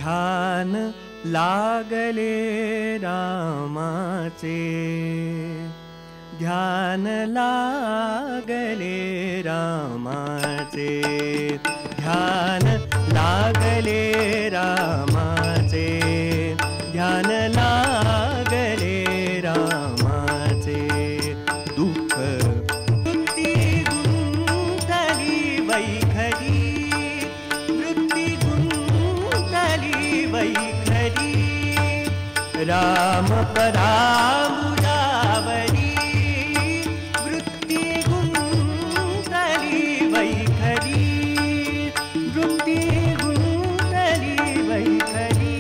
ध्यान लागले रामाचे, ध्यान लागले रामाचे, ध्यान लागले रामाचे, ध्यान लागले रामाचे. दुःख वृत्ती गुंतली वैखरी, वृत्ती गुंतली वैखरी. राम परामुरावरी, वृत्ती गुंतली वैखरी, वृत्ती गुंतली वैखरी.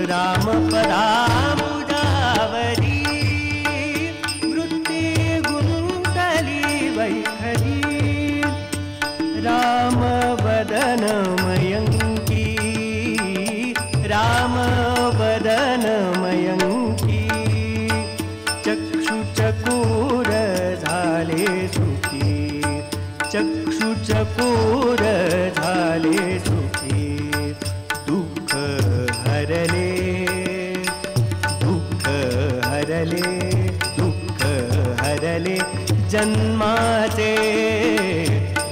राम परामुरावरी, वृत्ती गुंतली वैखरी. राम वदन मयंकी, राम वदन मयंकी. चक्षुचकोर झाले सुखी, चक्षुचकोर झाले सुखी. दुःख हरले, दुःख हरले, दुःख हरले जन्माचे,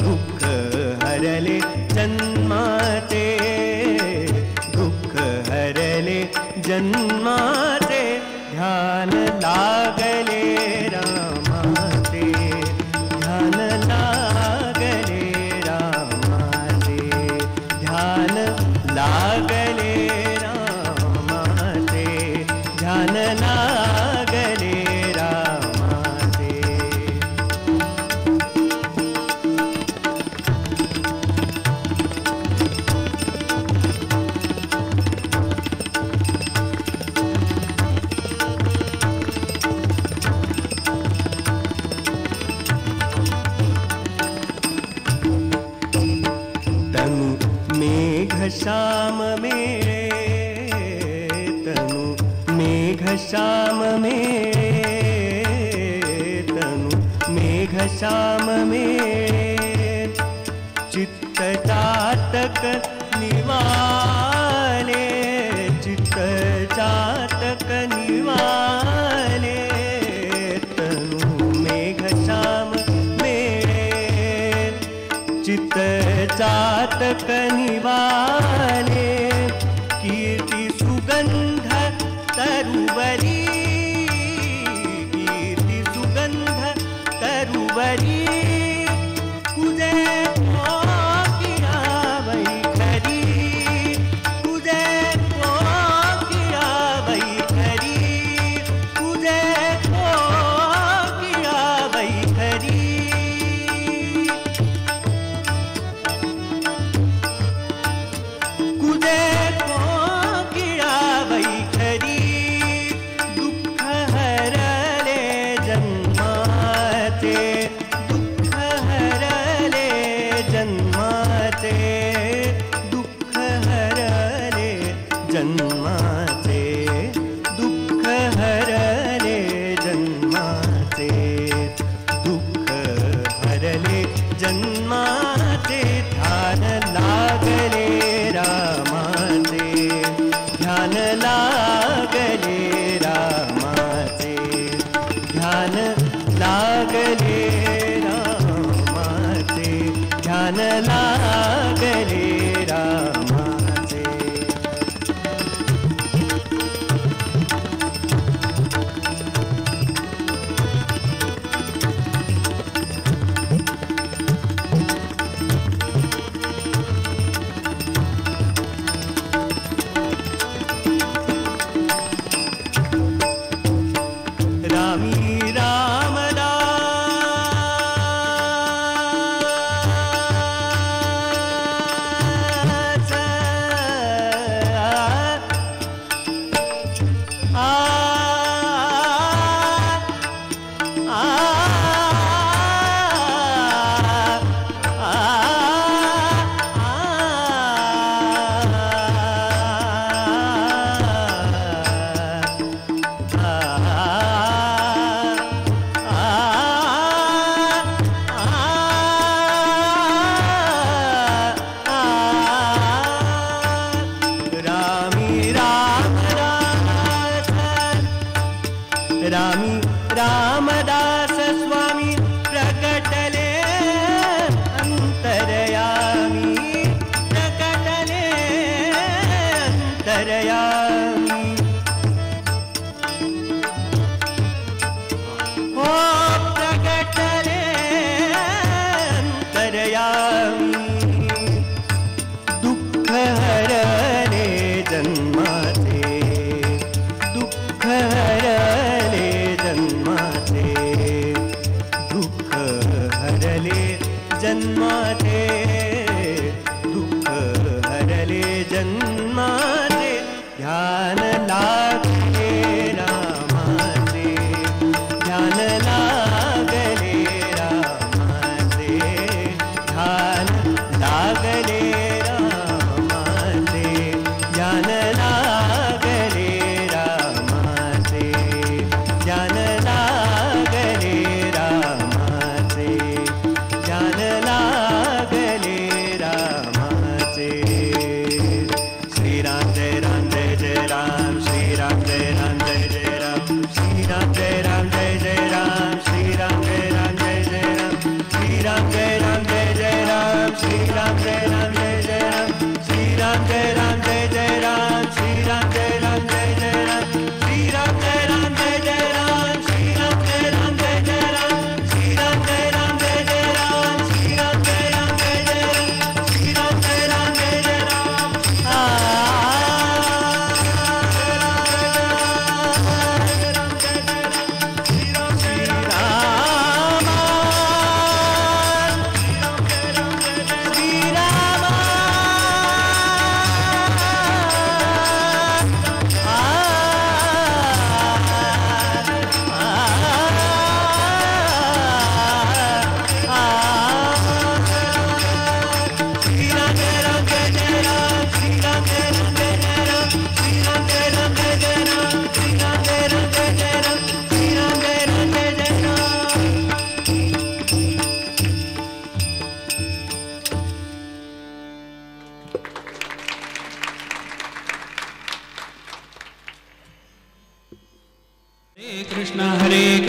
दुःख हरले जन्माचे, दुःख हरले जन्माचे. ध्यान लागले रामाचे, ध्यान लागले रामाचे, ध्यान लागले रामाचे, ध्यान लागले रामाचे. तनु मेघ श्याम मेरे, तनु मेघ श्याम मेरे, तनु मेघ श्याम मेरे. चित्त चातक निवाले, चित्त चातक निवाले. तनु मेघ श्याम मेरे, चित्त चातक निवाले. कीर्ति सुगंध तरुवरी, कीर्ति सुगंध तरुवरी. तुझे किया वैखरी, तुझे किया वैखरी, तुझे किया वैखरी. कुदे को किया वैखरी. दुःख हरले जन्माचे, दुःख हरले जन्माचे, दुःख हरले जन्माचे, दुःख हरले जन्माचे, दुःख हरले जन्माचे. ध्यान लागले रामाचे, ध्यान लागले रामाचे, यामी रामदास स्वामी प्रकटले अंतरयामी प्रकटले अंतरयामी ओ प्रकटले अंतरयामी दुःख हरले जन्माचे दुःख हरले जन्माचे दुःख हरले जन्माचे दुःख हरले जन्माचे ध्यान लागले रामाचे ध्यान लागले रामाचे ध्यान लागले रामाचे ध्यान लागले रामाचे ध्यान लागले रामाचे ध्यान लागले रामाचे श्रीराम जय राम जय जय राम श्रीराम जय राम जय जय राम श्रीराम जय राम जय जय राम श्रीराम जय राम जय जय राम श्रीराम जय राम जय जय राम श्रीराम जय राम जय जय राम श्रीराम जय राम जय जय राम श्रीराम जय राम जय जय राम श्रीराम जय राम जय जय राम श्रीराम जय राम जय जय राम श्रीराम जय राम जय जय राम श्रीराम जय राम जय जय राम श्रीराम जय राम जय जय राम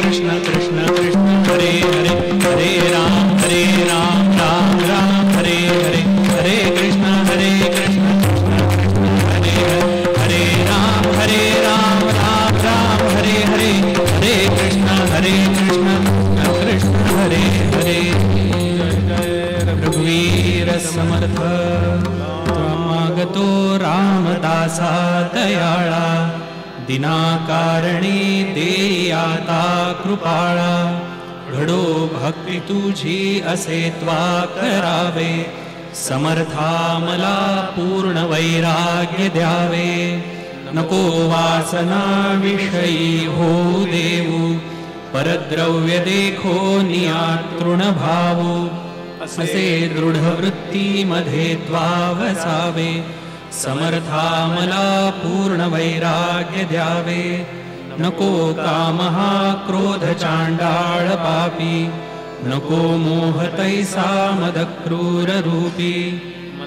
कृष्ण कृष्ण कृष्ण हरे हरे हरे राम राम राम हरे हरे हरे कृष्ण कृष्ण कृष्ण हरे हरे राम राम राम हरे हरे हरे कृष्ण कृष्ण कृष्ण हरे हरे रघुवीर समर्थ त्वमागतो रामदासा दयाळा दिनाकारणी देयाता कृपाळा घडो भक्ती तुझी असे त्वा करावे समर्था मला पूर्ण वैराग्य द्यावे नको वासना विषयी हो देऊ परद्रव्य देखो नियातृण भावो असे दृढ वृत्ती मध्ये त्वा वसावे समर्था मला पूर्ण वैराग्य द्यावे नको कामहा क्रोध चांडाळ पापी नको मोह तैसा मद क्रूर रूपी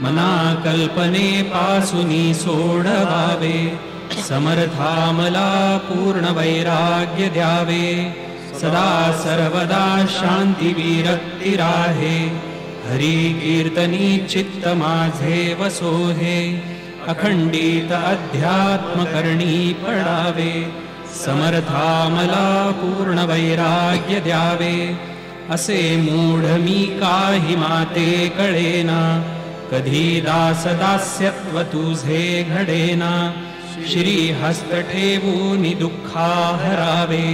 मना कल्पने पासुनी सोडवावे समर्था मला पूर्ण वैराग्य द्यावे सदा सर्वदा शांती विरक्ती राहे हरी कीर्तनी चित्त माझे वसोहे अखंडित अध्यात्म करणी पडावे समर्था मला पूर्ण वैराग्य द्यावे असे मूढ मी काही माते कळेना कधी दासदास्यत्व तुझे घडेना श्री हस्त ठेवून दुःखा हरावे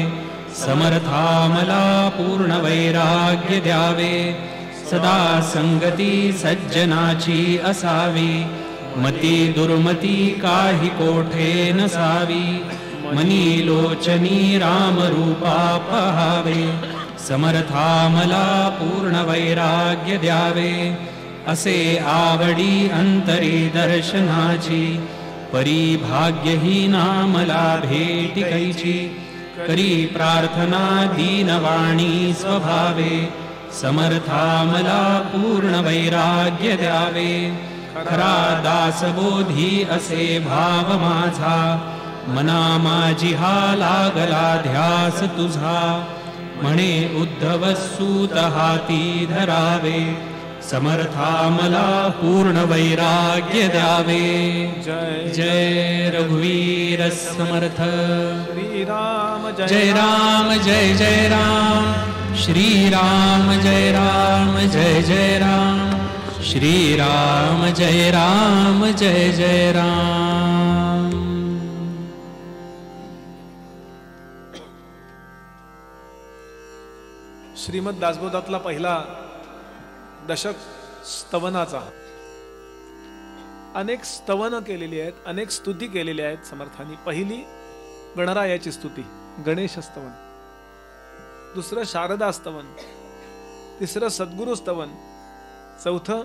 समर्था मला पूर्ण वैराग्य द्यावे सदा संगती सज्जनाची असावी मती दुर्मती काही कोठे नसावी मनी लोचनी राम रूपा पहावे समर्था मला पूर्ण वैराग्य द्यावे असे आवडी अंतरी दर्शनाची परी भाग्यहीना मला भेटी कैची करी प्रार्थना दीनवाणी स्वभावे समर्था मला पूर्ण वैराग्य द्यावे खरा दासबोधी असे भाव माझा मना माझी हा लागला ध्यास तुझा, म्हणे उद्धव सूत हाती धरावे, समर्था मला पूर्ण वैराग्य द्यावे. जय जय रघुवीर समर्थ. श्रीराम जय राम जय जय राम, श्रीराम जय राम जय जय राम, श्रीराम जय राम जय जय राम. श्रीमद दासबोधातला पहिला दशक स्तवनाचा. अनेक स्तवन केलेली आहेत, अनेक स्तुती केलेल्या आहेत समर्थांनी. पहिली गणरायाची स्तुती, गणेश स्तवन. दुसरं शारदा स्तवन. तिसरं सद्गुरु स्तवन. चौथं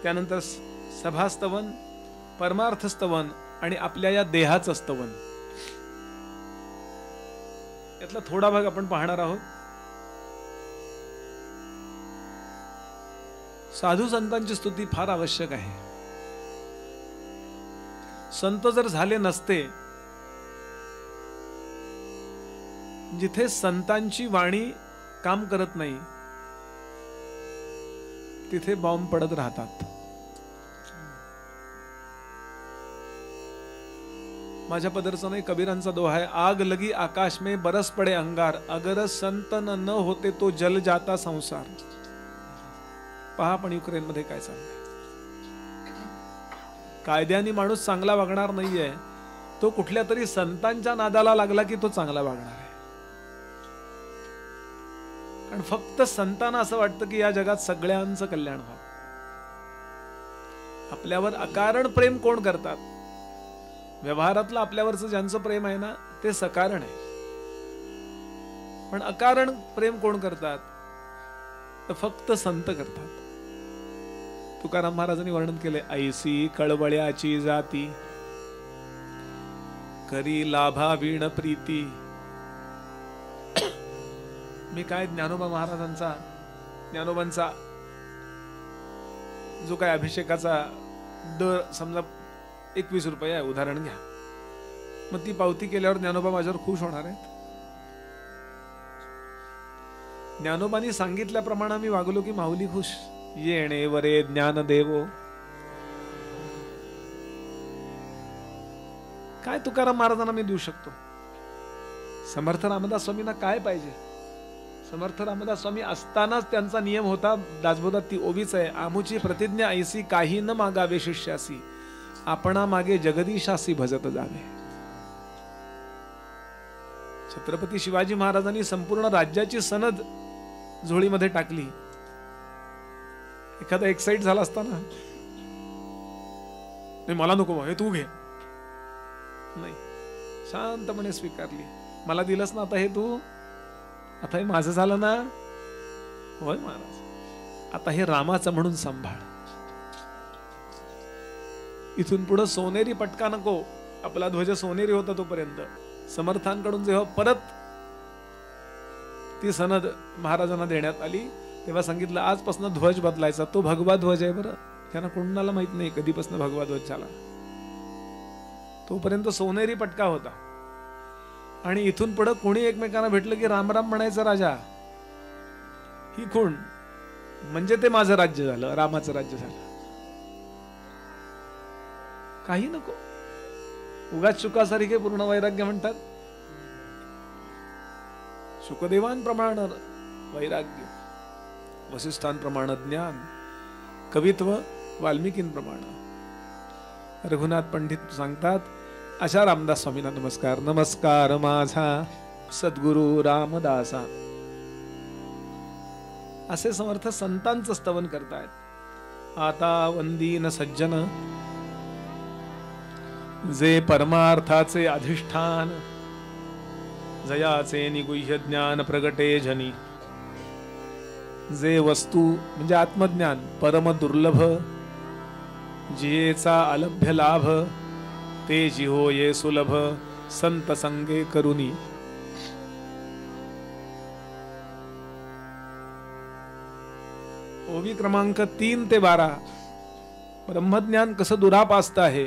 त्यानंतर सभास्तवन, परमार्थ स्तवन आणि आपल्या या देहाचं स्तवन. यातला थोडा भाग आपण पाहणार आहोत. साधू संतांची स्तुती फार आवश्यक आहे. संत जर झाले नसते, जिथे संतांची वाणी काम करत नाही तिथे बॉम्ब पडत राहतात. माझ्या पदरचा नाही, कबीरांचा दोहा आहे, आग लगी आकाश में बरस पडे अंगार, अगर संतन न होते तो जल जाता संसार. पहा पण युक्रेन मध्ये काय चाललंय. कायद्याने माणूस चांगला वागणार नाहीये, तो कुठल्या तरी संतांच्या नादाला लागला की तो चांगला वागणार आहे. कारण फक्त संतांना असं वाटतं की या जगात सगळ्यांचं कल्याण व्हावं. आपल्यावर अकारण प्रेम कोण करतात? व्यवहारातलं आपल्यावरचं ज्यांचं प्रेम आहे ना ते सकारण आहे. पण अकारण प्रेम कोण करतात? तर फक्त संत करतात. तुकाराम महाराजांनी वर्णन केले, ऐसी कळवळ्याची जाती, करी लाभा वीण प्रीती. मी काय ज्ञानोबा महाराजांचा, ज्ञानोबांचा जो काय अभिषेकाचा दर समजा 21 रुपये आहे, उदाहरण घ्या. मग ती पावती केल्यावर ज्ञानोबा माझ्यावर खुश होणार आहेत? ज्ञानोबांनी सांगितल्याप्रमाणे मी वागलो की माऊली खुश. येणे वरे ज्ञान देवो. काय तुकाराम महाराजांना मी देऊ शकतो? समर्थ रामदास स्वामींना काय पाहिजे? समर्थ रामदास स्वामी असतानाच त्यांचा नियम होता, दासबोधात ती ओवीच आहे, आमुची प्रतिज्ञा ऐसी काही न मागावे शिष्यासी, आपणा मागे जगदीशासी भजत जावे. छत्रपती शिवाजी महाराजांनी संपूर्ण राज्याची सनद झोळीमध्ये टाकली. एखादा एक्साइट झाला असता ना, नाही मला नको, हे तू घे. नाही, शांतपणे स्वीकारली. मला दिलंस ना आता हे तू, आता हे माझं झालं ना. होय महाराज, आता हे रामाचं म्हणून सांभाळ. इथून पुढे सोनेरी पटका नको. आपला ध्वज सोनेरी होता तोपर्यंत. समर्थांकडून जेव्हा परत ती सनद महाराजांना देण्यात आली तेव्हा सांगितलं आजपासून ध्वज बदलायचा. तो भगवा ध्वज आहे बरं. त्यांना कोणाला माहित नाही कधीपासून भगवा ध्वज झाला. तोपर्यंत सोनेरी पटका होता. आणि इथून पुढे कोणी एकमेकांना भेटलं की राम राम म्हणायचं. राजा ही कोण? म्हणजे ते माझं राज्य झालं, रामाचं राज्य झालं. काही नको. उगाच शुकासारखे पूर्ण वैराग्य म्हणतात. शुकदेवांप्रमाण वैराग्य, वसिष्ठांप्रमाण ज्ञान, कवित्व वाल्मिकींप्रमाण. रघुनाथ पंडित सांगतात, अशा रामदास स्वामींना नमस्कार. नमस्कार माझा सद्गुरु रामदासा. असे समर्थ संतांचं स्तवन करतायत. आता वंदीन सज्जन, जे परमार्थाचे अधिष्ठान, जयाचे निगुह्य ज्ञान प्रगटे जनी. जे वस्तू म्हणजे आत्मज्ञान परम दुर्लभ, जियेचा अलभ्य लाभ, ते जिहो ये सुलभ, संत संगे करुनी. ओवी क्रमांक 3 ते 12. ब्रह्मज्ञान कसं दुरापास्त आहे.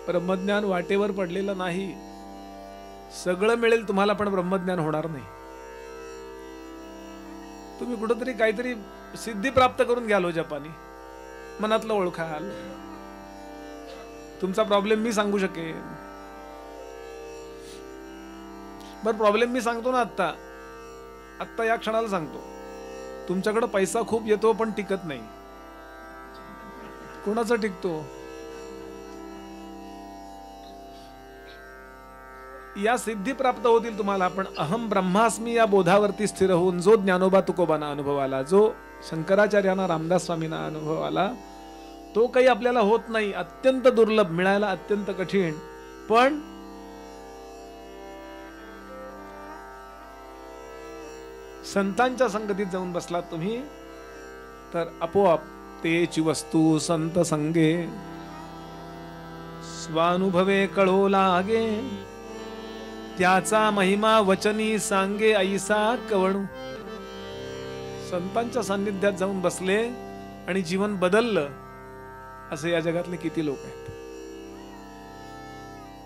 ब्रह्मज्ञान वाटेवर पडलेलं नाही. सगळं मिळेल तुम्हाला, पण ब्रह्मज्ञान होणार नाही. तुम्ही कुठंतरी काहीतरी सिद्धी प्राप्त करून घ्याल हो जपानी, मनातलं ओळखाल. तुमचा प्रॉब्लेम मी सांगू शकेन. बरं, प्रॉब्लेम मी सांगतो ना आत्ता या क्षणाला सांगतो. तुमच्याकडे पैसा खूप येतो पण टिकत नाही. कोणाचा टिकतो? या सिद्धी प्राप्त होतील तुम्हाला, पण अहम ब्रह्मास्मी या बोधावरती स्थिर होऊन जो ज्ञानोबा तुकोबांना अनुभव आला, जो शंकराचार्यांना, रामदास स्वामींना अनुभव आला, तो काही आपल्याला होत नाही. अत्यंत दुर्लभ, मिळायला अत्यंत कठीण. पण संतांच्या संगतीत जाऊन बसलात तुम्ही तर आपोआप तेची वस्तू संत संगे स्वानुभवे कळो लागे. त्याचा महिमा वचनी सांगे ऐसा कवणू. संतांच्या सान्निध्यात जाऊन बसले आणि जीवन बदललं असे या जगातले किती लोक आहेत.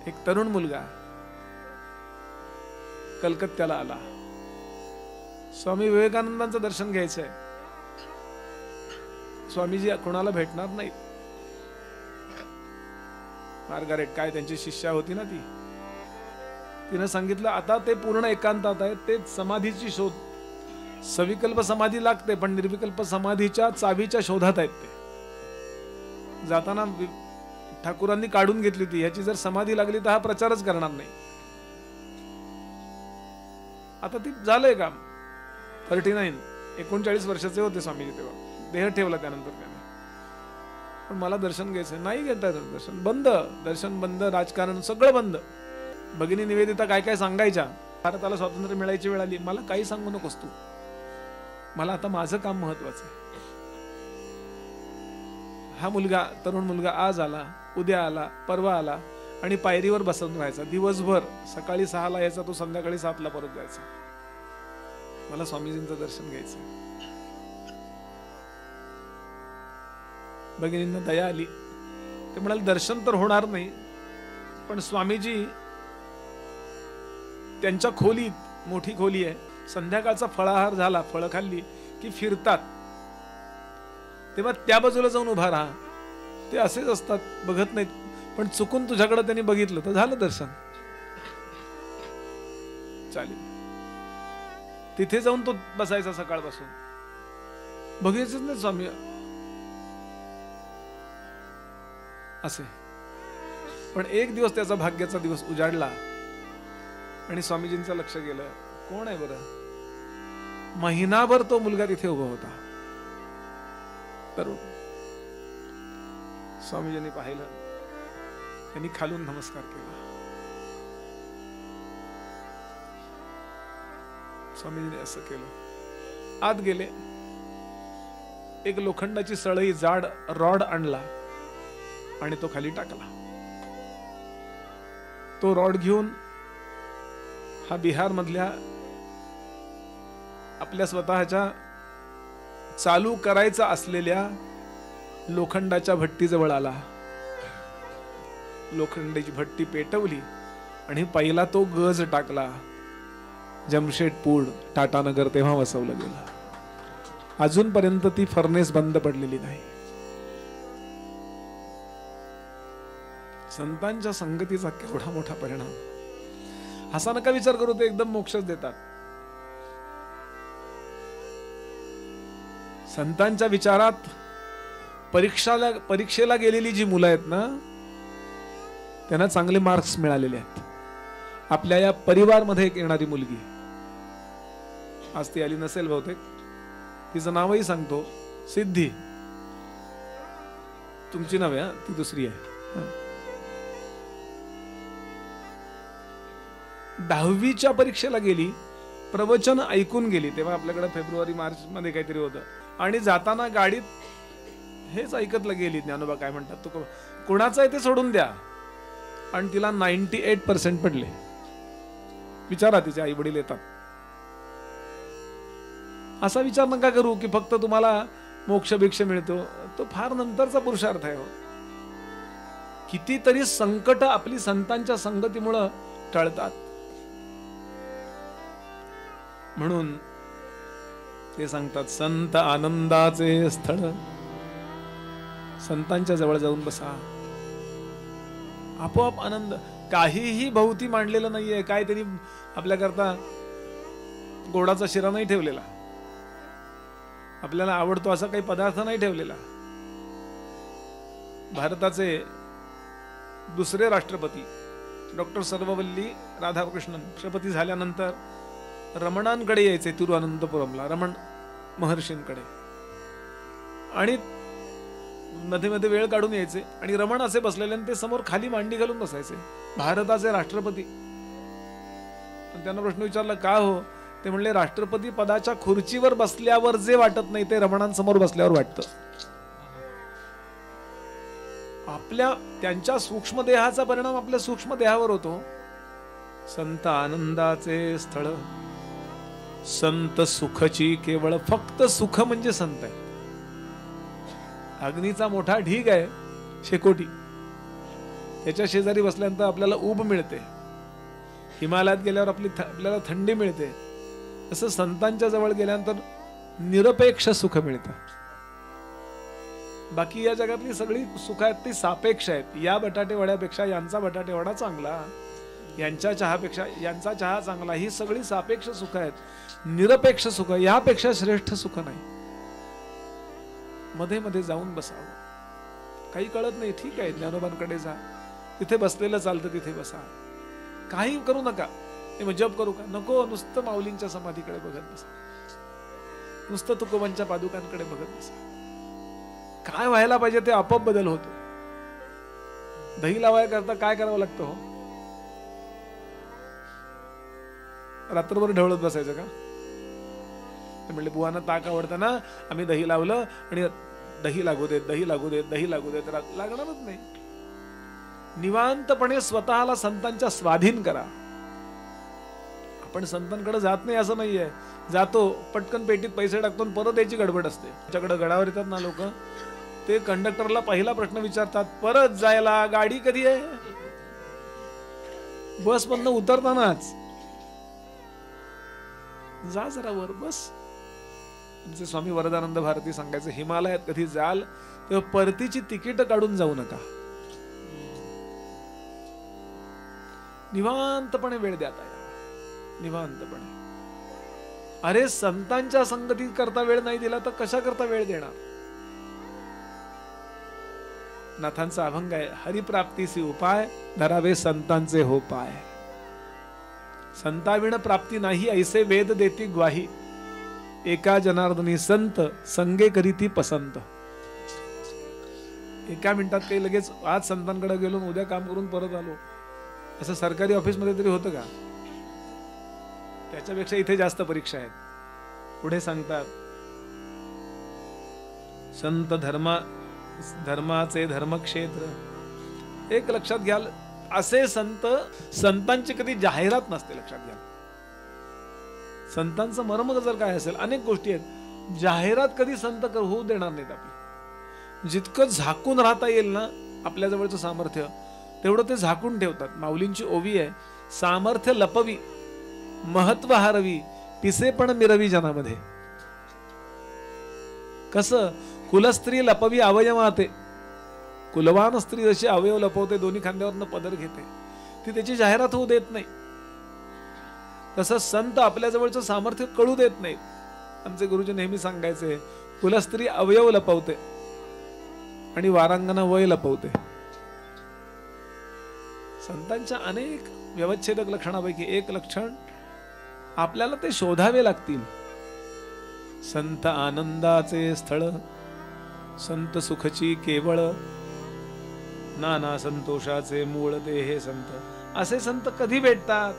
एक तरुण मुलगा कलकत्त्याला आला. स्वामी विवेकानंदांचं दर्शन घ्यायचंय. स्वामीजी कोणाला भेटणार नाही. मार्गारेट काय त्यांची शिष्या होती ना ती, तिनं सांगितलं आता ते पूर्ण एकांतात आहेत, ते समाधीची शोध. सविकल्प समाधी लागते पण निर्विकल्प समाधीच्या चावीच्या शोधात आहेत ते. जाताना ठाकूरांनी काढून घेतली होती, ह्याची जर समाधी लागली तर हा प्रचारच करणार नाही. आता ती झालंय काम. 39 वर्षाचे होते स्वामीजी तेव्हा. देह ठेवला त्यानंतर त्याने. पण मला दर्शन घ्यायचं. नाही घेता येत दर्शन. बंद, दर्शन बंद, राजकारण सगळं बंद. भगिनी निवेदिता काय काय सांगायच्या. भारताला स्वातंत्र्य मिळायची वेळ आली, मला काही सांगू नकोस तू, मला आता माझं काम महत्वाचं आहे. हा मुलगा, तरुण मुलगा आज आला, उद्या आला, परवा आला आणि पायरीवर बसून राहायचा दिवसभर. सकाळी 6ला यायचा तो, संध्याकाळी 7ला परत जायचा. मला स्वामीजींचं दर्शन घ्यायचं. भगिनींना दया आली. ते म्हणाले दर्शन तर होणार नाही, पण स्वामीजी त्यांच्या खोलीत, मोठी खोली आहे, संध्याकाळचा फळाहार झाला, फळं खाल्ली की फिरतात. तेव्हा त्या बाजूला जाऊन उभा राहा. ते असेच असतात, बघत नाहीत, पण चुकून तुझ्याकडे त्यांनी बघितलं तर झालं दर्शन. चालेल. तिथे जाऊन तो बसायचा सकाळपासून. बघायचंच नाही स्वामी असे. पण एक दिवस त्याचा भाग्याचा दिवस उजाडला आणि स्वामीजींचं लक्ष गेलं. कोण आहे बरं? महिनाभर तो मुलगा तिथे उभा होता, तरुण. स्वामीजींनी पाहिलं, त्यांनी खालून नमस्कार केला. स्वामीजींनी असं केलं. आत गेले. एक लोखंडाची सळई, जाड रॉड आणला आणि तो खाली टाकला. तो रॉड घेऊन हा बिहार मधल्या आपल्या स्वतःच्या चालू करायचा असलेल्या लोखंडाच्या भट्टीजवळ आला. लोखंडाची भट्टी पेटवली आणि पहिला तो गज टाकला. जमशेदपूर, टाटानगर तेव्हा वसवलं गेलं. अजूनपर्यंत ती फर्नेस बंद पडलेली नाही. संतांच्या संगतीचा केवढा मोठा परिणाम. असा नका विचार करू ते एकदम मोक्षच देतात. संतांच्या विचारात परीक्षेला गेलेली जी मुलं आहेत ना, त्यांना चांगले मार्क्स मिळालेले आहेत. आपल्या या परिवारमध्ये एक येणारी मुलगी, आज ती आली नसेल बहुतेक, तिचं नावही सांगतो, सिद्धी. तुमची नव्हे, ती दुसरी आहे. 10वीच्या परीक्षेला गेली, प्रवचन ऐकून गेली. तेव्हा आपल्याकडे फेब्रुवारी मार्च मध्ये काहीतरी होतं. आणि जाताना गाडीत हेच ऐकत गेली, ज्ञानोबा काय म्हणतात, तो कोणाचं आहे ते सोडून द्या. आणि तिला 98% पडले. विचारा, तिचे आई वडील येतात. असा विचार नका करू की फक्त तुम्हाला मोक्ष भिक्ष मिळतो, तो फार नंतरचा पुरुषार्थ आहे. कितीतरी संकट आपली संतांच्या संगतीमुळं टळतात. म्हणून ते सांगतात, संत आनंदाचे स्थळ. संतांच्या जवळ जाऊन बसा, आपोआप आनंद. काहीही भोवती मांडलेलं नाहीये, काय त्यांनी आपल्याकरता गोडाचा शिरा नाही ठेवलेला, आपल्याला आवडतो असा काही पदार्थ नाही ठेवलेला. भारताचे दुसरे राष्ट्रपती डॉक्टर सर्ववल्ली राधाकृष्णन राष्ट्रपती झाल्यानंतर रमणांकडे यायचे, तिरुअनंतपुरमला रमण महर्षींकडे, आणि मध्ये मध्ये वेळ काढून यायचे आणि रमण असे बसलेले आणि ते समोर खाली मांडी घालून बसायचे, भारताचे राष्ट्रपती. त्यांना प्रश्न विचारला, का हो? ते म्हणले, राष्ट्रपती पदाच्या खुर्चीवर बसल्यावर जे वाटत नाही ते रमणांसमोर बसल्यावर वाटतं. आपल्या त्यांच्या सूक्ष्म देहाचा परिणाम आपल्या सूक्ष्म देहावर होतो. संत आनंदाचे स्थळ, संत सुखची केवळ. फक्त सुख म्हणजे संत आहे. अग्नीचा मोठा ढीग आहे, शेकोटी, त्याच्या शेजारी बसल्यानंतर आपल्याला ऊब मिळते. हिमालयात गेल्यावर आपल्याला थंडी मिळते. तसं संतांच्या जवळ गेल्यानंतर निरपेक्ष सुख मिळतं. बाकी या जगातली सगळी सुख आहेत ती सापेक्ष आहेत. या बटाटे वड्यापेक्षा यांचा बटाटे वडा चांगला, यांच्या चहापेक्षा यांचा चहा चांगला, ही सगळी सापेक्ष सुख आहेत. निरपेक्ष सुख, यापेक्षा श्रेष्ठ सुख नाही. मध्ये मध्ये जाऊन बसावं. काही कळत नाही, ठीक आहे, ज्ञानोबांकडे जा, तिथे बसलेलं चालतं, तिथे बसा. काही करू नका. जप करू का? नको. नुसतं माऊलींच्या समाधीकडे बघत बसा, नुसतं तुकोबांच्या पादुकांकडे बघत बसा. काय व्हायला पाहिजे ते आपोआप बदल होतो. दही लावाय करता काय करावं लागतं हो? रात्रभर ढवळत बसायचं का? ते म्हणले, बुवांना ताक आवडतं ना, आम्ही दही लावलं आणि दही लागू देत, दही लागू देत, दही लागू देत. लागणारच नाही. निवांतपणे स्वतःला संतांच्या स्वाधीन करा. आपण संतांकडे जात नाही असं नाहीये, जातो, पटकन पेटीत पैसे टाकतो, परत याची गडबड असते. त्याच्याकडे गडावर येतात ना लोक, ते कंडक्टरला पहिला प्रश्न विचारतात, परत जायला गाडी कधी आहे? बस मधनं उतरतानाच जा जरा वर बस. आमचे स्वामी वरदानंद भारती सांगायचे, हिमालयात कधी जाल तेव्हा परतीची तिकीट काढून जाऊ नका. निवांतपणे वेळ द्या, निवांतपणे. अरे संतांच्या संगती करता वेळ नाही दिला तर कशा करता वेळ देणार? नाथांचा अभंग आहे, हरिप्राप्तीसी उपाय धरावे संतांचे हो पाय. संताविण प्राप्ती नाही ऐसे वेद देती ग्वाही. एका जनार्दनी संत संगे करीती पसंत. एका मिनिटात काही लगेच आज संतांकडे गेलो उद्या काम करून परत आलो असं सरकारी ऑफिस मध्ये तरी होतं का? त्याच्यापेक्षा इथे जास्त परीक्षा आहेत. पुढे सांगतात, संत धर्माचे धर्मक्षेत्र. एक लक्षात घ्याल, असे संतांची कधी जाहिरात नसते. लक्षात घ्या, संतांचं मर्म जर काय असेल, अनेक गोष्टी आहेत, जाहिरात कधी संत होऊ देणार नाहीत. आपली जितकं झाकून राहता येईल ना आपल्या जवळचं सामर्थ्य, तेवढं ते झाकून ठेवतात. माऊलींची ओवी आहे, सामर्थ्य लपवी महत्व हरवी पिसे पण मिरवी जनामध्ये. कसं? कुलस्त्री लपवी अवयवाते. कुलवान स्त्री जशी अवयव लपवते, दोन्ही खांद्यावरनं पदर घेते, ती त्याची जाहिरात होऊ देत नाही. तसं संत आपल्या जवळचं सामर्थ्य कळू देत नाहीत. आमचे गुरुजी नेहमी सांगायचे, कुलस्त्री अवयव लपवते आणि वारांगना वय लपवते. संतांच्या अनेक व्यवच्छेदक लक्षणापैकी एक लक्षण आपल्याला ते शोधावे लागतील. संत आनंदाचे स्थळ, संत सुखची केवळ, नाना संतोषाचे मूळ ते हे संत. असे संत कधी भेटतात?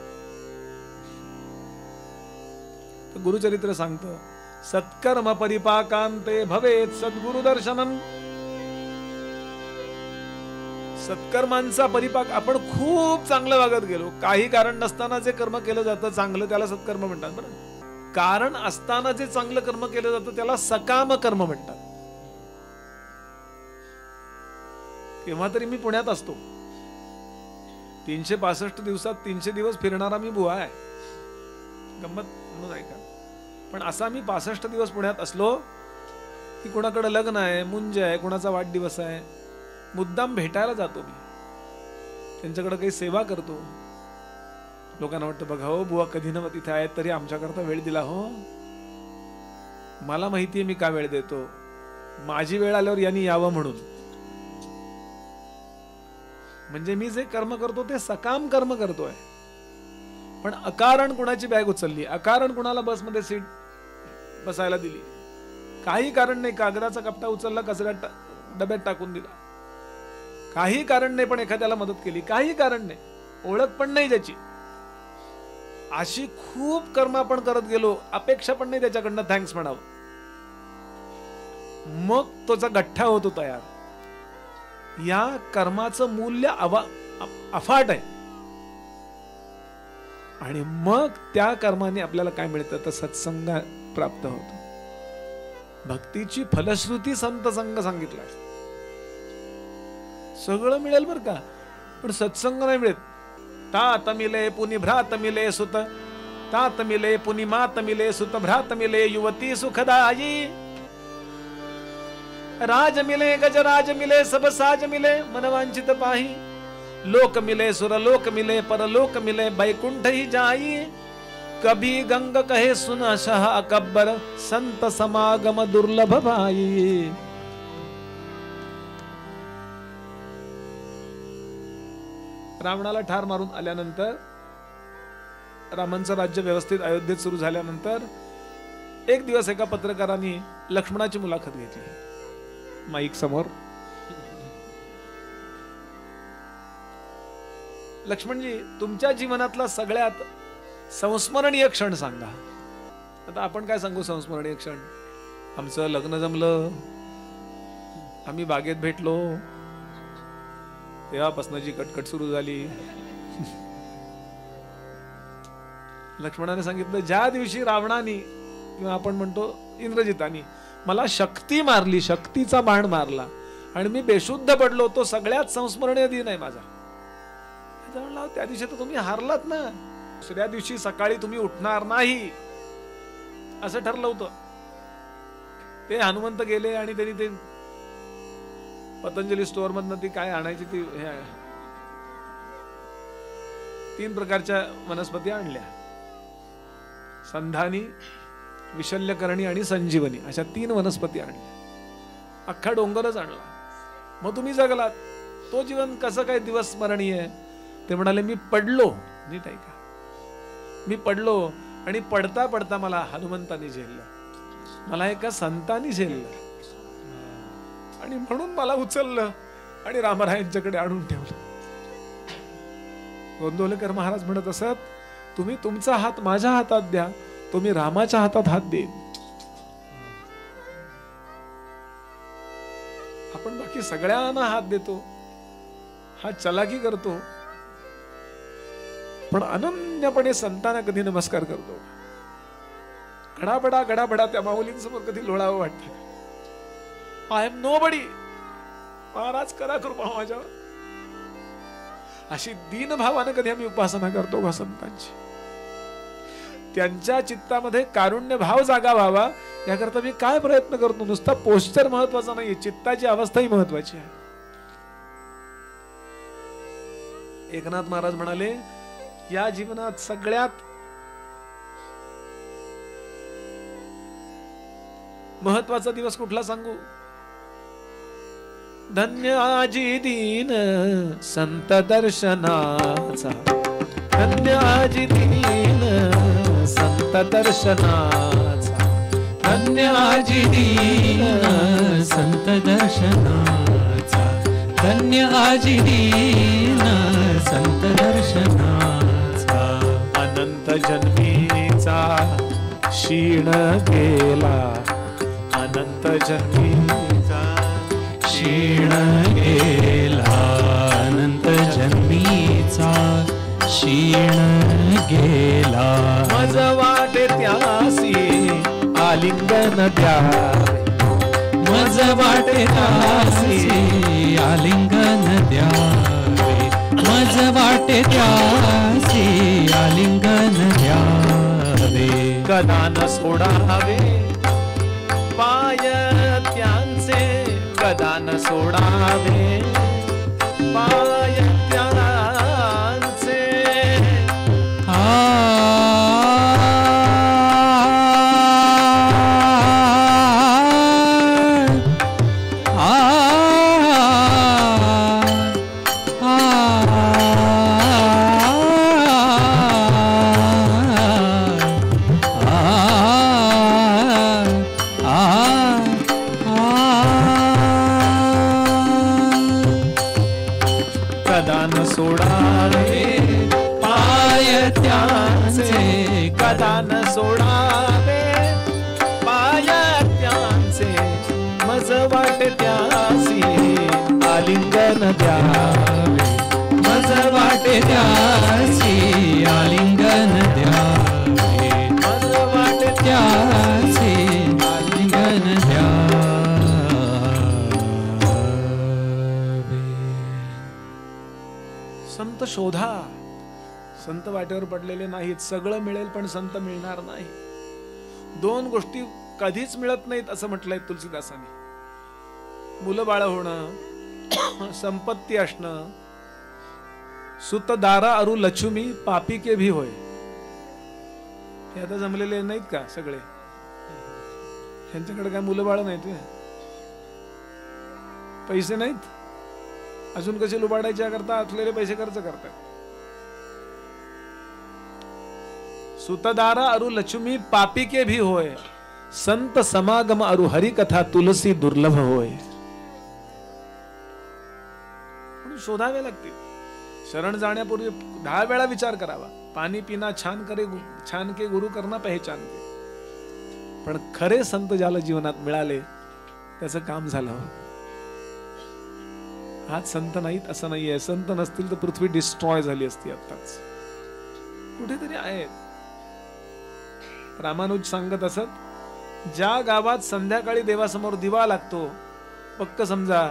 गुरुचरित्र सांगतं, सत्कर्म परिपाकांते भवेत सद्गुरु दर्शनम. सत्कर्मांचा परिपाक. आपण खूप चांगलं वागत गेलो, काही कारण नसताना जे कर्म केलं जातं चांगलं, त्याला सत्कर्म म्हणतात. बरं, कारण असताना जे चांगलं कर्म केलं जातं त्याला सकाम कर्म म्हणतात. तेव्हा तरी मी पुण्यात असतो. 365 दिवसात 300 दिवस फिरणारा मी बुवा आहे. गंमत म्हणून ऐका. पण असा मी 65 दिवस पुण्यात असलो की कोणाकडे लग्न आहे, मुंज आहे, कोणाचा वाढदिवस आहे, मुद्दाम भेटायला जातो मी, त्यांच्याकडे काही सेवा करतो. लोकांना वाटतं बघा हो बुवा कधी न तिथे आहेत तरी आमच्याकरता वेळ दिला हो. मला माहितीये मी का वेळ देतो, माझी वेळ आल्यावर यांनी यावं म्हणून. म्हणजे मी जे कर्म करतो ते सकाम कर्म करतोय. पण अकारण कुणाची बॅग उचलली, अकारण कुणाला बसमध्ये सीट बसायला दिली, काही कारण नाही, कागदाचा कपटा उचलला कचऱ्यात डब्यात टाकून दिला, काही कारण नाही, पण एखाद्याला मदत केली, काही कारण नाही, ओळख पण नाही त्याची, अशी खूप कर्म आपण करत गेलो, अपेक्षा पण नाही त्याच्याकडनं थँक्स म्हणावं, मग तोचा गठ्ठा होतो तयार. या कर्माचं मूल्य अफाट आहे. आणि मग त्या कर्माने आपल्याला काय मिळतं तर सत्संग प्राप्त होतो. भक्तीची फलश्रुती संत संग सांगितला. सगळं मिळेल बर का, पण सत्संग नाही मिळत. तात मिले पुनि भ्रात मिले सुत, तात मिले पुनि मात मिले सुत भ्रात मिले युवती सुखदायी, राज मिले गजराज मिले सब साज मिले मनवांचित पाही, लोक मिले सुरलोक मिले परलोक मिले बैकुंठ ही जाई, कभी गंग कहे सुन शह अकबर संत समागम दुर्लभ भाई. रावणाला ठार मारून आल्यानंतर, रामांचं राज्य व्यवस्थित अयोध्येत सुरू झाल्यानंतर एक दिवस एका पत्रकारांनी लक्ष्मणाची मुलाखत घेतली माईक समोर. लक्ष्मणजी, तुमच्या जीवनातला सगळ्यात संस्मरणीय क्षण सांगा. आता आपण काय सांगू संस्मरणीय क्षण? आमचं लग्न जमलं, आम्ही बागेत भेटलो, तेव्हापासून जी कटकट सुरू झाली. लक्ष्मणाने सांगितलं, ज्या दिवशी रावणाने किंवा आपण म्हणतो इंद्रजितानी मला शक्ती मारली, शक्तीचा बाण मारला आणि मी बेशुद्ध पडलो, तो सगळ्यात संस्मरणीय दिन आहे माझा. त्या दिवशी तर तुम्ही हारलात ना, दुसऱ्या दिवशी सकाळी तुम्ही उठणार नाही असं ठरलं होतं. ते हनुमंत गेले आणि त्यांनी ते पतंजली स्टोअर मधनं ती काय आणायची, ती 3 प्रकारच्या वनस्पती आणल्या, संधानी, विशल्यकरणी आणि संजीवनी, अशा 3 वनस्पती आणल्या. अख्खा डोंगरच आणला. मग तुम्ही जगलात. तो जीवन कसं काय दिवस स्मरणीय आहे? ते म्हणाले, मी पडलो, नीट ऐका, मी पडलो आणि पडता पडता मला हनुमंतानी झेललं, मला एका संतांनी झेललं आणि म्हणून मला उचललं आणि रामरायांच्याकडे आणून ठेवलं. गोंदवलेकर महाराज म्हणत असत, तुम्ही तुमचा हात माझ्या हातात द्या, तो मी रामाच्या हातात हात देईन. आपण बाकी सगळ्यांना हात देतो, हा चलाकी करतो, पण अनन्यपणे संतांना कधी नमस्कार करतो. गडाबडा गडाबडा त्या माऊलींसमोर कधी लोळावं वाटतं. आय एम नोबडी, महाराज करा कृपा माझ्यावर, अशी दीनभावानं कधी आम्ही उपासना करतो का संतांची? त्यांच्या चित्तामध्ये कारुण्य भाव जागा व्हावा याकरता मी काय प्रयत्न करतो. नुसता पोस्टर महत्वाचा नाहीये, चित्ताची अवस्थाही महत्वाची आहे. एकनाथ महाराज म्हणाले, या जीवनात सगळ्यात महत्वाचा दिवस कुठला सांगू? धन्य आजी दीन संत दर्शनाचा, धन्य आजी दीन संत दर्शनाचा, धन्य आजी दीन संत दर्शनाचा, धन्य आजी दीन संत दर्शनाचा. अनंत जन्मीचा क्षीण गेला, अनंत जन्मीचा क्षीण गेला, अनंत जन्मीचा क्षीण गेला. मज वाटे त्यासी आलिंगन द्या, मज वाटे त्यासी आलिंगन त्यासी आलिंगन द्यावे. कदा न सोडावे पाय त्यांचे, कदा न सोडावे पाय त्यांचे. कदा न सोडावे पाय त्यांचे, कदा न सोडावे पाय त्यांचे. मज वाटे त्यासी आलिंगन द्यावे, मज वाटे त्यासी आलिंगन द्यावे. मज वाटे त्यासी आलिंगन द्यावे. संत शोधा. संत वाटेवर पडलेले नाहीत. सगळं मिळेल पण संत मिळणार नाही. दोन गोष्टी कधीच मिळत नाहीत असं म्हटलंय तुलसीदासांनी. मुलं बाळ होणं, संपत्ती असणं. सुत दारा अरु लक्ष्मी पापी के भी होय. हे आता जमलेले नाहीत का सगळे? त्यांच्याकडे काय मुलं बाळ नाहीत, पैसे नाहीत, अजून कसे लुबाडायच्या करता असलेले पैसे खर्च करतात. सुतदारा अरु लक्ष्मी पापी के भी होय, संत समागम अरु हरि कथा तुलसी दुर्लभ होय. म्हणून शोधावे लागतील. शरण जाण्यापूर्वी 10 वेळा विचार करावा. पाणी पिना छान करे, छान के गुरु करना पहचान के. पण खरे संत ज्याला जीवनात मिळाले त्याचं काम झालं. आज संत नाहीत असं नाहीये. संत नसतील तर पृथ्वी डिस्ट्रॉय झाली असती आत्ताच. कुठेतरी आहेत. रामानुज सांगत असत, ज्या गावात संध्याकाळी देवासमोर दिवा लागतो, पक्क समजा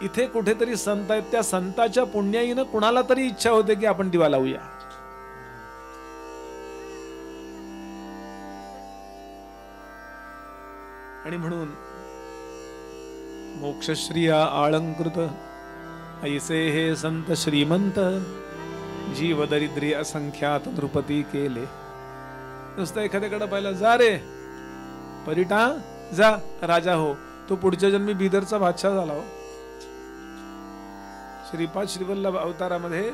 इथे कुठेतरी संत आहेत. त्या संताच्या पुण्याईनं कुणाला तरी इच्छा होते की आपण दिवा लावूया. आणि म्हणून मोक्षश्रिया आळंकृत ऐसे हे संत श्रीमंत, जीव दरिद्री असंख्यात नृपती केले. नुसतं एखाद्याकडे पाहिलं, जा रे परिटा जा राजा हो, तो पुढच्या जन्मी बिदरचा बादशाह झाला हो. श्रीपाद श्रीवल्लभ अवतारामध्ये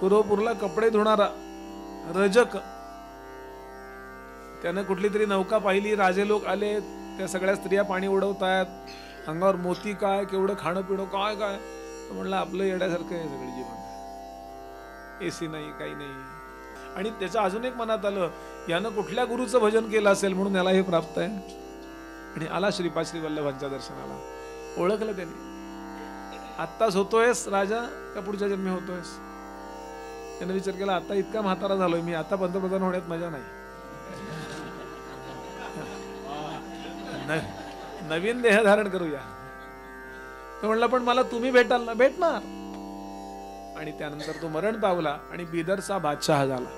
पूर्वपूरला कपडे धुणारा रजक, त्यानं कुठली तरी नौका पाहिली, राजे लोक आले, त्या सगळ्या स्त्रिया पाणी उडवतायत, अंगावर मोती काय, केवढं खाणं पिणं काय काय. म्हणलं आपलं येण्यासारखं आहे सगळं जीवन. एसी नाही, काही नाही. आणि त्याचं अजून एक मनात आलं, यानं कुठल्या गुरुचं भजन केलं असेल म्हणून याला हे प्राप्त आहे. आणि आला श्रीपाद श्रीवल्लभांच्या दर्शनाला. ओळखलं त्याने. आत्ताच होतोयस राजा का पुढच्या जन्मी होतोयस? त्याने विचार केला, आता इतका म्हातारा झालोय मी, आता पंतप्रधान होण्यात मजा नाही. नवीन देह धारण करूया. तो म्हणला, पण मला तुम्ही भेटाल ना? भेटणार. आणि त्यानंतर तो मरण पावला आणि बिदरचा बादशाह झाला.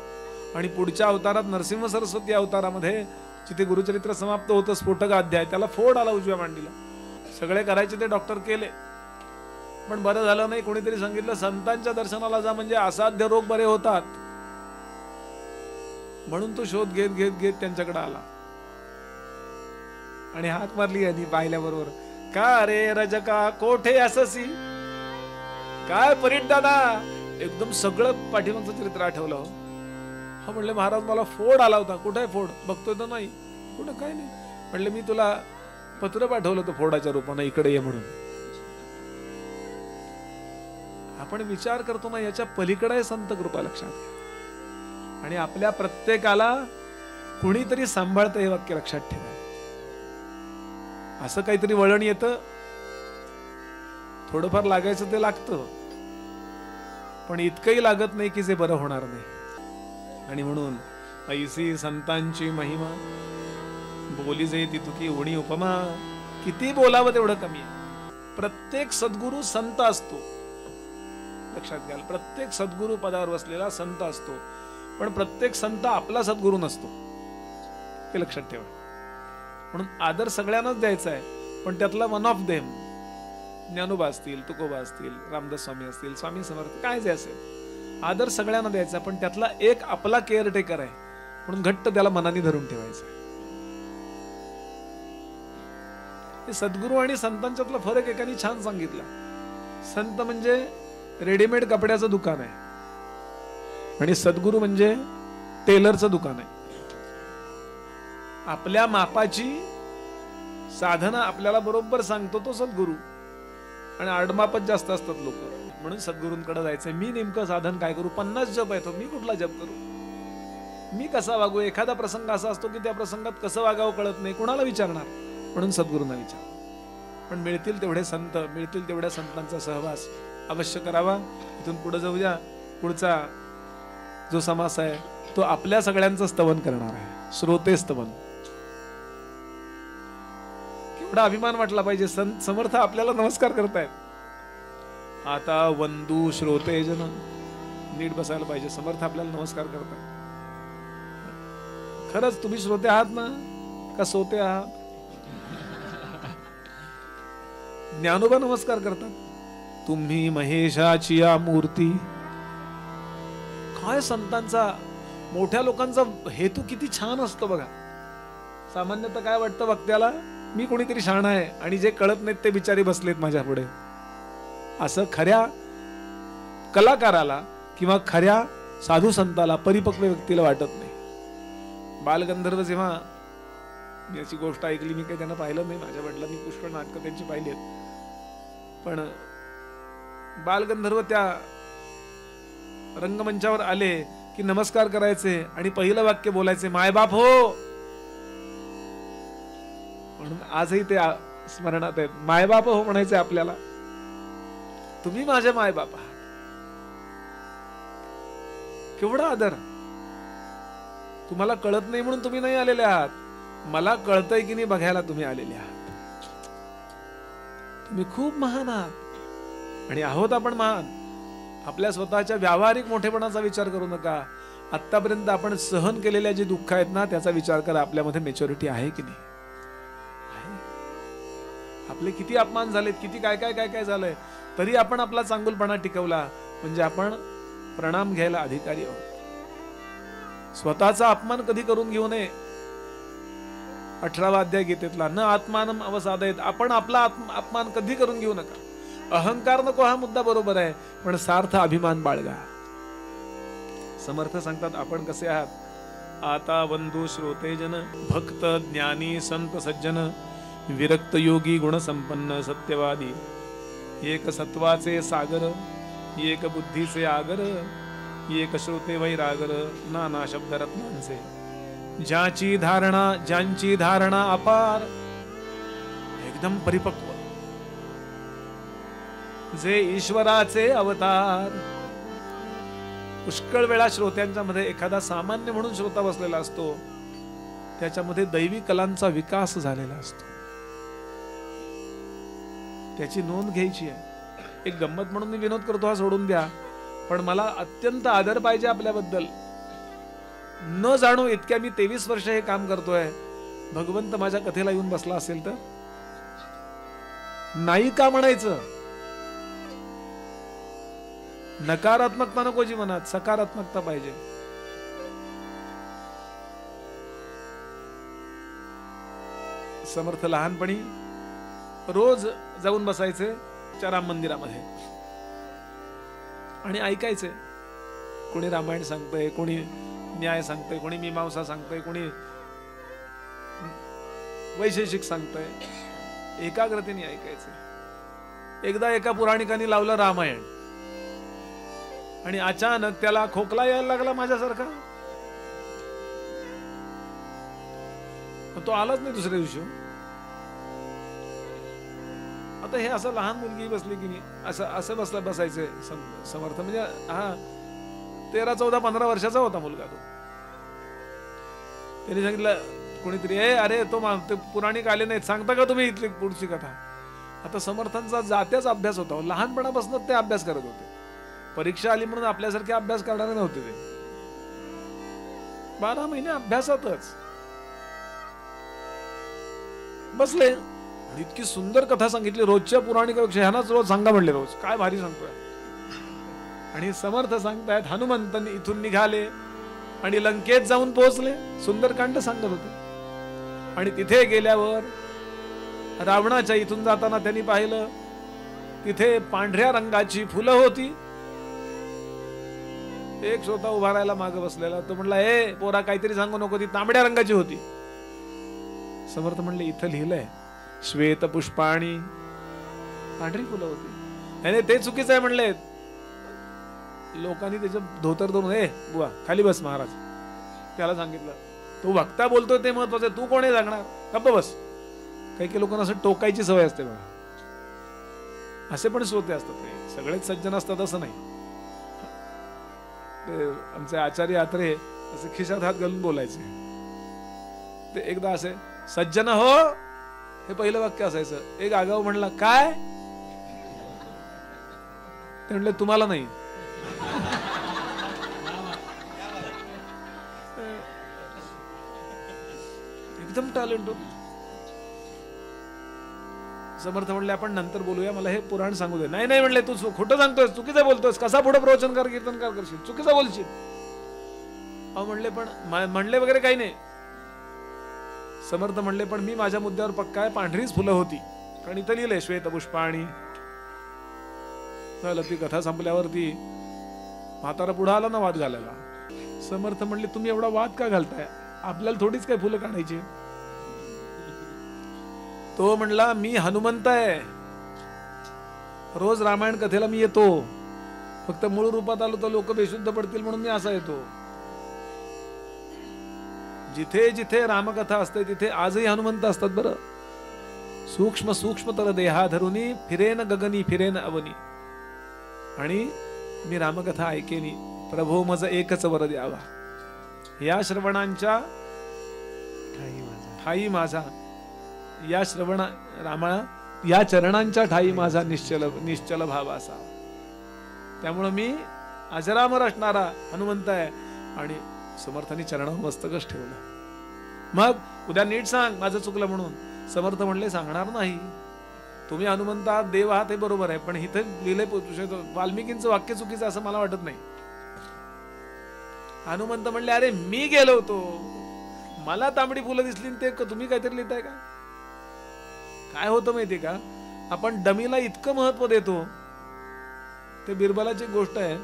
आणि पुढच्या अवतारात नरसिंह सरस्वती अवतारामध्ये जिथे गुरुचरित्र समाप्त होतं, स्फोटक अध्याय, त्याला फोड आला उजव्या मांडीला. सगळे करायचे ते डॉक्टर केले, पण बरं झालं नाही. कोणीतरी सांगितलं, संतांच्या दर्शनाला जा म्हणजे असाध्य रोग बरे होतात. म्हणून तो शोध घेत घेत घेत त्यांच्याकडे आला आणि हात मारली. यांनी पाहिल्याबरोबर, का रे रजका कोठे अससी, काय परीट दादा, एकदम सगळं पाठीमागचं चरित्र आठवलं. हा म्हणले, महाराज मला फोड आला होता. कुठे फोड? बघतोय तर नाही. कुठं? काय नाही. म्हणले, मी तुला पत्र पाठवलं होतं फोडाच्या रूपानं, इकडे ये म्हणून. आपण विचार करतो ना, याच्या पलीकडे आहे संत कृपा, लक्षात घ्या. आणि आपल्या प्रत्येकाला कुणीतरी सांभाळतं, हे वाक्य लक्षात ठेवा. असं काहीतरी वळण येतं, थोडंफार लागायचं ते लागतं, पण इतकंही लागत नाही की जे बरं होणार नाही. आणि म्हणून ऐसी संतांची महिमा, बोली जे ती तुकी उणी उपमा. किती बोलावं तेवढं कमी आहे. प्रत्येक सद्गुरू संत असतो, लक्षात घ्या, प्रत्येक सद्गुरु पदावर बसलेला संत असतो, पण प्रत्येक संत आपला सद्गुरु नसतो, ते लक्षात ठेवा. म्हणून आदर सगळ्यांनाच द्यायचा आहे, पण त्यातला वन ऑफ देम, ज्ञानोबा असतील, तुकोबा असतील, रामदास स्वामी असतील, स्वामी समर्थ, काय जे असेल, आदर सगळ्यांना द्यायचा, पण त्यातला एक आपला केअरटेकर आहे, म्हणून घट्ट त्याला मनाने धरून ठेवायचं आहे. सद्गुरू आणि संतांच्यातला फरक एकाने छान सांगितला. संत म्हणजे रेडीमेड कपड्याचं दुकान आहे आणि सद्गुरू म्हणजे टेलरचं दुकान आहे. आपल्या मापाची साधना आपल्याला बरोबर सांगतो तो सद्गुरू, आणि आडमापच जास्त असतात लोक. म्हणून सद्गुरूंकडे जायचंय. मी नेमकं साधन काय करू? 50 जप येतो, मी कुठला जप करू? मी कसा वागू? एखादा प्रसंग असा असतो की त्या प्रसंगात कसं वागावं कळत नाही, कुणाला विचारणार? म्हणून सद्गुरूंना विचार. पण मिळतील तेवढे संत, मिळतील तेवढ्या संतांचा सहवास अवश्य करावा. इथून पुढे जाऊया. पुढचा जो समास आहे तो आपल्या सगळ्यांचं स्तवन करणार आहे, श्रोते स्तवन. केवढा अभिमान वाटला पाहिजे, संत समर्थ आपल्याला नमस्कार करतायत. आता वंदू श्रोते जन, नीट बसायला पाहिजे. समर्थ आपल्याला नमस्कार करतायत. खरंच तुम्ही श्रोते आहात ना, का सोते आहात? ज्ञानोबा नमस्कार करतात. तुम्ही महेशाची या मूर्ती. काय संतांचा, मोठ्या लोकांचा हेतू किती छान असतो बघा. सामान्यतः काय वाटतं वक्त्याला, मी कोणीतरी शहाणा आहे आणि जे कळत नाहीत ते बिचारी बसलेत माझ्या पुढे, असं खऱ्या कलाकाराला किंवा खऱ्या साधू संताला, परिपक्व व्यक्तीला वाटत नाही. बालगंधर्व जेव्हा, याची गोष्ट ऐकली, मी काही त्यांना पाहिलं नाही, माझ्या वडिलांनी पुष्कळ नाटकं त्यांची पाहिली आहेत, पण बालगंधर्व त्या रंगमंचावर आले की नमस्कार करायचे आणि पहिलं वाक्य बोलायचे, मायबाप हो. म्हणून आजही ते स्मरणात आहेत. मायबाप हो म्हणायचे आपल्याला. तुम्ही माझे मायबाप आहात. केवढा आदर. तुम्हाला कळत नाही म्हणून तुम्ही नाही आलेले आहात, मला कळतंय की नाही बघायला तुम्ही आलेले आहात. तुम्ही खूप महान आहात आणि आहोत आपण महान. आपल्या स्वतःच्या व्यावहारिक मोठेपणाचा विचार करू नका. आतापर्यंत आपण सहन केलेल्या जे दुःख आहेत ना, त्याचा विचार करा. आपल्यामध्ये मॅच्युरिटी आहे की नाही? आपले किती अपमान झालेत, किती काय काय काय काय झालंय, तरी आपण आपला चांगुलपणा टिकवला, म्हणजे आपण प्रणाम घ्यायला अधिकारी आहोत. स्वतःचा अपमान कधी करून घेऊ नये. 18वा अध्याय गीतेतला, न आत्मानम अवसादयेत. आपण आपला अपमान कधी करून घेऊ नका. अहंकार नको, हा मुद्दा बरोबर आहे, पण सार्थ अभिमान बाळगा. समर्थ सांगतात आपण कसे आहात. आता वंदू श्रोते जन, भक्त ज्ञानी संत सज्जन, विरक्त योगी गुणसंपन्न सत्यवादी, एक सत्वाचे सागर, एक बुद्धीचे आगर, एक श्रोते वैरागर, नाना शब्द रत्नांचे, ज्यांची धारणा अपार, एकदम परिपक्व, जे ईश्वराचे अवतार. पुष्कळ वेळा श्रोत्यांच्या मध्ये एखादा सामान्य म्हणून श्रोता बसलेला असतो, त्याच्यामध्ये दैवी कलांचा विकास झालेला असतो. त्याची नोंद घ्यायची आहे. एक गंमत म्हणून मी विनोद करतो, हा सोडून द्या, पण मला अत्यंत आदर पाहिजे आपल्याबद्दल. न जाणू इतक्या मी 23 वर्ष हे काम करतोय. भगवंत माझ्या कथेला येऊन बसला असेल तर नाही का म्हणायचं. नकारात्मकता नको जीवनात, सकारात्मकता पाहिजे. समर्थ लहानपणी रोज जाऊन बसायचे राम मंदिरामध्ये आणि ऐकायचे. कोणी रामायण सांगतंय, कोणी न्याय सांगतंय, कोणी मीमांसा सांगतंय, कोणी वैशेषिक सांगतंय. एकाग्रतेने ऐकायचे. एकदा एका पुराणिकाने लावलं रामायण आणि अचानक त्याला खोकला यायला लागला माझ्यासारखा. तो आलाच नाही दुसऱ्या दिवशी. आता हे असं लहान मुलगी बसली की नाही, असं बसायचे समर्थ. म्हणजे हा 13, 14, 15 वर्षाचा होता मुलगा तो. त्याने सांगितलं कोणीतरी, अरे तो पुराणिक आले नाहीत, सांगता का तुम्ही इथली पुढची कथा. आता समर्थांचा जात्याच अभ्यास होता, लहानपणापासून ते अभ्यास करत होते. परीक्षा आली म्हणून आपल्यासारखे अभ्यास करणारे नव्हते ते. 12 महिने अभ्यासातच बसले. इतकी सुंदर कथा सांगितली रोजच्या पुराणिकापेक्षा. ह्यानाच रोज सांगा म्हणले, रोज काय भारी सांगतोय. आणि समर्थ सांगतायत हनुमंत इथून निघाले आणि लंकेत जाऊन पोहोचले. सुंदरकांड सांगत होते. आणि तिथे गेल्यावर रावणाच्या इथून जाताना त्यांनी पाहिलं तिथे पांढऱ्या रंगाची फुलं होती. एक श्रोता उभा राहायला मागे बसलेला. तो म्हणला, ए पोरा काहीतरी सांगू नको, ती तांबड्या रंगाची होती. समर्थ म्हणले, इथं लिहिलंय श्वेत पुष्पाणी, पांढरी फुलं होती. आणि ते चुकीचं आहे म्हणले. लोकांनी त्याचं धोतर धरून, ए बुवा खाली बस महाराज, त्याला सांगितलं तू वक्ता बोलतोय ते महत्वाचं आहे, तू कोण आहे सांगणार, गप्प बस. काही लोकांना असं टोकायची सवय असते बघा. असे पण श्रोते असतात, ते सगळेच सज्जन असतात असं नाही. ते आमचे आचार्य आत्रे असे खिशात हात घालून बोलायचे. ते एकदा असे, सज्जन हो, हे पहिलं वाक्य असायचं. एक आगाऊ म्हणला, काय? ते म्हणले, तुम्हाला नाही. एकदम टॅलेंट होत. समर्थ म्हणले, आपण नंतर बोलूया, मला हे पुराण सांगू दे. नाही नाही म्हणले, तू खोटं सांगतोय, चुकीचं बोलतोयस, कसा पुढे प्रवचनकार कीर्तनकार करशील, चुकीचं बोलशील. अहो म्हणले, पण म्हणले वगैरे काही नाही. समर्थ म्हणले, पण मी माझ्या मुद्द्यावर पक्का आहे, पांढरीच फुलं होती, कारण इथं लिहिलंय श्वेत पुष्पाणी. झालं. ती कथा संपल्यावरती म्हातारा पुढे आला ना वाद घालायला. समर्थ म्हणले, तुम्ही एवढा वाद का घालताय, आपल्याला थोडीच काय फुलं काढायची. तो म्हणला, मी हनुमंत आहे, रोज रामायण कथेला मी येतो, फक्त मूळ रूपात आलो तर लोक बेशुद्ध पडतील म्हणून मी असा येतो. जिथे जिथे रामकथा असते तिथे आजही हनुमंत असतात बरं. सूक्ष्म सूक्ष्मतर देहा धरुनी फिरेन गगनी फिरेन अवनी. आणि मी रामकथा ऐकेनी, प्रभो मज एकच वर द्यावा. या श्रवणांच्या ठाई माझा, या श्रवणा रामा या चरणांच्या ठाई माझा निश्चल भाव असावा. त्यामुळं मी अजरामर असणारा हनुमंत आहे. आणि समर्थांनी चरणावर मस्तकच ठेवलं. मग उद्या नीट सांग माझं चुकलं म्हणून. समर्थ म्हणले, सांगणार नाही. तुम्ही हनुमंत आहात, देव आहात, हे बरोबर आहे, पण इथे लिहिले वाल्मिकींचं वाक्य चुकीचं असं मला वाटत नाही. हनुमंत म्हणले, अरे मी गेलो होतो, मला तांबडी फुलं दिसली, ते तुम्ही काहीतरी लिहिताय का? काय होतं माहितीये का, आपण डमीला इतकं महत्व देतो. ते बिरबलाची गोष्ट आहे.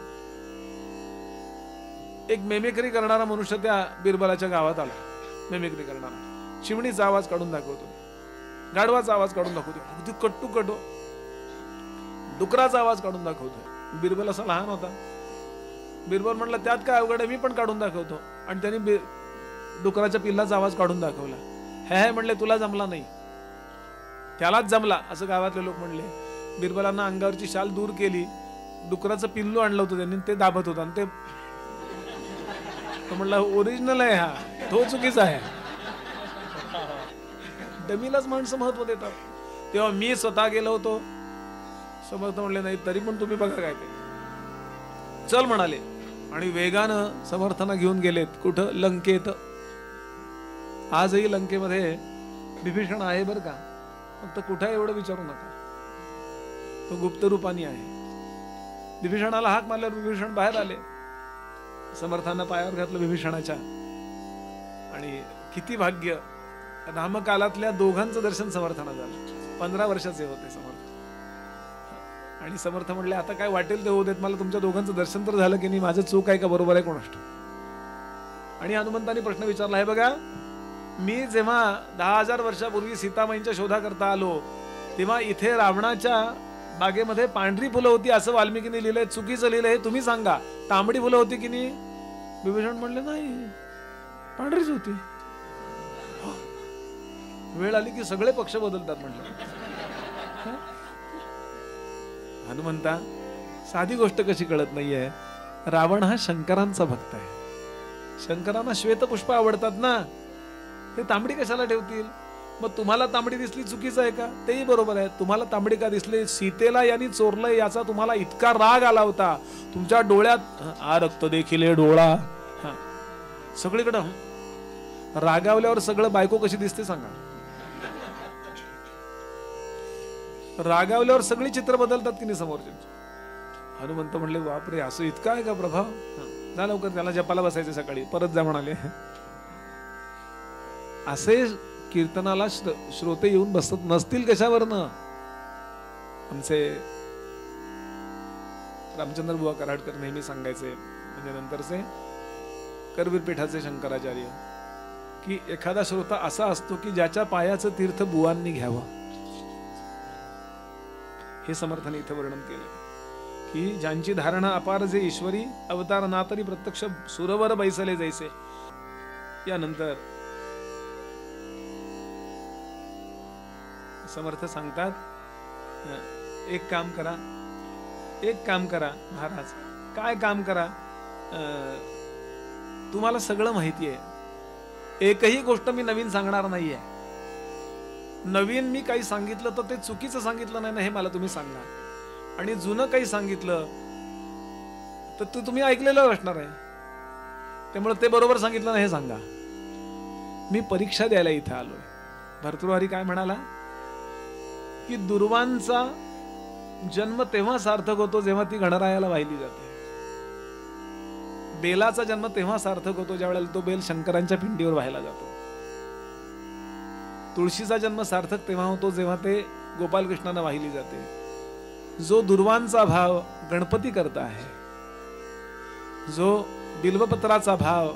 एक मेमिक्री करणारा मनुष्य त्या बिरबलाच्या गावात आला. मेमिक्री करणारा चिमणीचा आवाज काढून दाखवतो, गाढवाचा आवाज काढून दाखवतो, अगदी कट्टू कटो डुकराचा आवाज काढून दाखवतो. बिरबल असा लहान होता. बिरबल म्हटलं, त्यात काय अवघड आहे, मी पण काढून दाखवतो. आणि त्यांनी डुकराच्या पिल्लाचा आवाज काढून दाखवला. हे म्हणले, तुला जमला नाही, त्यालाच जमला असं गावातले लोक म्हणले. बिरबलांना अंगावरची शाल दूर केली, डुकराचं पिल्लू आणलं होतं त्यांनी, ते दाबत होतं. आणि ते म्हणला, ओरिजिनल आहे हा, तो चुकीचा आहे. डमीलाच माणसं महत्व देतात. तेव्हा मी स्वतः गेलो होतो. समर्थ म्हणले, नाही तरी पण तुम्ही बघा काय ते, चल म्हणाले. आणि वेगानं समर्थांना घेऊन गेलेत. कुठं? लंकेत. आजही लंकेमध्ये विभीषण आहे बरं का, फक्त कुठं एवढं विचारू नका, तो गुप्त रूपाने आहे. विभीषणाला हाक मारल्यावर विभीषण बाहेर आले. समर्थांना पायावर घातलं विभीषणाच्या. आणि किती भाग्य, रामकालातल्या दोघांचं दर्शन समर्थांना झालं. 15 वर्षाचे होते समर्थ. आणि समर्थ म्हणले, आता काय वाटेल ते होऊ देत, मला तुमच्या दोघांचं दर्शन तर झालं की नाही, माझं चूक आहे का बरोबर आहे कोण असतो. आणि हनुमंतांनी प्रश्न विचारला, हे बघा, मी जेव्हा 10,000 वर्षापूर्वी सीतामाईंच्या शोधा करता आलो, तेव्हा इथे रावणाच्या बागेमध्ये पांढरी फुलं होती असं वाल्मिकीने लिहिलंय, चुकीचं लिहिलंय, हे तुम्ही सांगा. तांबडी फुलं होती की नाही? विभीषण म्हणले, नाही, पांढरीच होती. वेळ आली की सगळे पक्ष बदलतात म्हणलं. हनुमंता, साधी गोष्ट कशी कळत नाहीये, रावण हा शंकरांचा भक्त आहे. शंकरांना श्वेतपुष्प आवडतात ना, ते तांबडी कशाला ठेवतील? मग तुम्हाला तांबडी दिसली चुकीचं आहे का? तेही बरोबर आहे. तुम्हाला तांबडी का दिसली? सीतेला यांनी चोरलंय याचा तुम्हाला इतका राग आला होता, तुमच्या डोळ्यात आ रक्त देखील डोळा. सगळीकडं रागावल्यावर सगळं बायको कशी दिसते सांगा? रागावल्यावर सगळी चित्र बदलतात की नाही समोरचे. हनुमंत म्हणले बापरे असं इतका आहे का प्रभाव? जा लवकर, त्याला जपाला बसायचे, सकाळी परत जा म्हणाले. असे कीर्तनाला श्रोते येऊन बसत नसतील कशावरनं? आमचे रामचंद्र बुवा कराडकर नेहमी सांगायचे, म्हणजे नंतरचे करवीर पीठाचे शंकराचार्य, की एखादा श्रोता असा असतो की ज्याच्या पायाचं तीर्थ बुवांनी घ्यावं. हे समर्थाने इथं वर्णन केलं की ज्यांची धारणा अपार जे ईश्वरी अवतार ना तरी प्रत्यक्ष सुरवर बैसले जैसे. यानंतर समर्थ सांगतात, एक काम करा, एक काम करा महाराज. काय काम करा? तुम्हाला सगळं माहिती आहे, एकही गोष्ट मी नवीन सांगणार नाहीये. नवीन मी काही सांगितलं तर ते चुकीचं सांगितलं नाही ना, हे मला तुम्ही सांगा. आणि जुनं काही सांगितलं तर ते तुम्ही ऐकलेलं असणार आहे, त्यामुळे ते बरोबर सांगितलं ना हे सांगा. मी परीक्षा द्यायला इथं आलोय. भर्तृहरी काय म्हणाला की दुर्वांचा जन्म तेव्हा सार्थक होतो जेव्हा ती गणरायाला वाहिली जाते. बेलाचा जन्म तेव्हा सार्थक होतो ज्या वेळेला तो बेल शंकरांच्या पिंडीवर वाहिला जातो. तुळशीचा जन्म सार्थक तेव्हा होतो जेव्हा ते गोपालकृष्णांना वाहिली जाते. जो दुर्वांचा भाव गणपती करता आहे, जो बिल्वपत्राचा भाव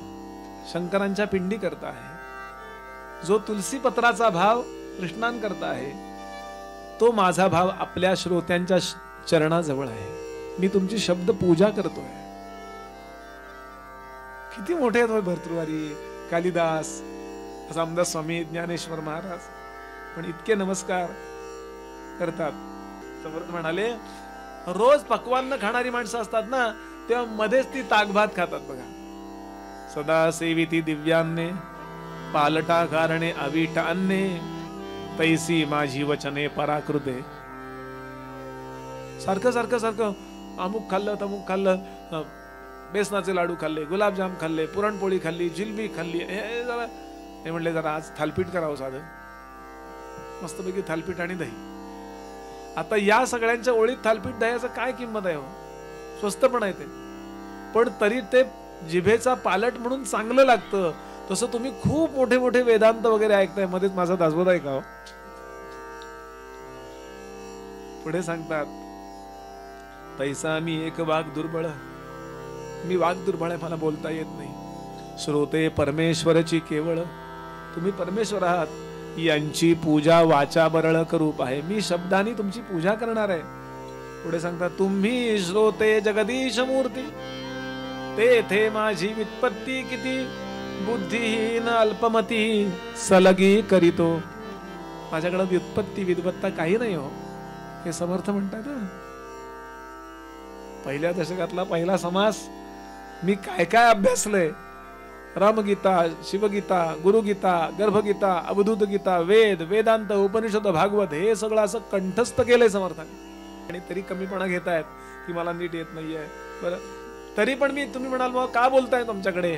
शंकरांच्या पिंडी करता आहे, जो तुलसी पत्राचा भाव कृष्णान करता आहे, तो माझा भाव आपल्या श्रोत्यांच्या चरणाजवळ आहे. मी तुमची शब्द पूजा करतोय. किती मोठे आहेत भर्तृहरी, कालिदास, रामदास स्वामी, ज्ञानेश्वर महाराज, पण इतके नमस्कार करतात. समर्थ म्हणाले, रोज पक्वान्न खाणारी माणसं असतात ना, तेव्हा मध्येच ती ताकभात खातात बघा. सदा सेविती दिव्यान्ने पालटा कारणे अवीट अन्ने तैसी माझी वचने पराकृते. सारखं सारखं सारखं अमुक खाल्लं तमुक खाल्लं, बेसनाचे लाडू खाल्ले, गुलाबजाम खाल्ले, पुरणपोळी खाल्ली, जिलबी खाल्ली. हे म्हणले जरा आज थालपीठ करावं साधं, मस्तपैकी थालपीठ आणि दही. आता या सगळ्यांच्या ओळीत थालपीठ दह्याचं काय किंमत आहे हो? स्वस्त पण आहे ते, पण तरी ते जिभेचा पालट म्हणून चांगलं लागतं. तसं तुम्ही खूप मोठे मोठे वेदांत वगैरे ऐकताय, मध्येच माझा दासबोध आहे का? पुढे सांगतात, तैसा मी एक वाघ दुर्बळ. मी वाघ दुर्बळ आहे, मला बोलता येत नाही. श्रोते परमेश्वराची केवळ. तुम्ही परमेश्वर आहात, यांची पूजा वाचा बरळ करूप आहे. मी शब्दांनी तुमची पूजा करणार आहे. पुढे सांगतात, तुम्ही श्रोते जगदीश मूर्ती, तेथे माझी वित्पत्ती किती. बुद्धिहीन अल्पमती सलगी करीतो. माझ्याकडे व्युत्पत्ती विद्वत्ता काही नाही हो, हे समर्थ म्हणतात. पहिल्या दशकातला पहिला समास मी काय काय अभ्यासलंय. रामगीता, शिवगीता, गुरुगीता, गर्भगीता, अवधूत गीता, वेद, वेदांत, उपनिषद, भागवत, हे सगळं असं कंठस्थ केलंय समर्थाने. आणि तरी कमीपणा घेतायत की मला नीट येत नाहीये. बरं, तरी पण मी, तुम्ही म्हणाल मग का बोलताय तुमच्याकडे,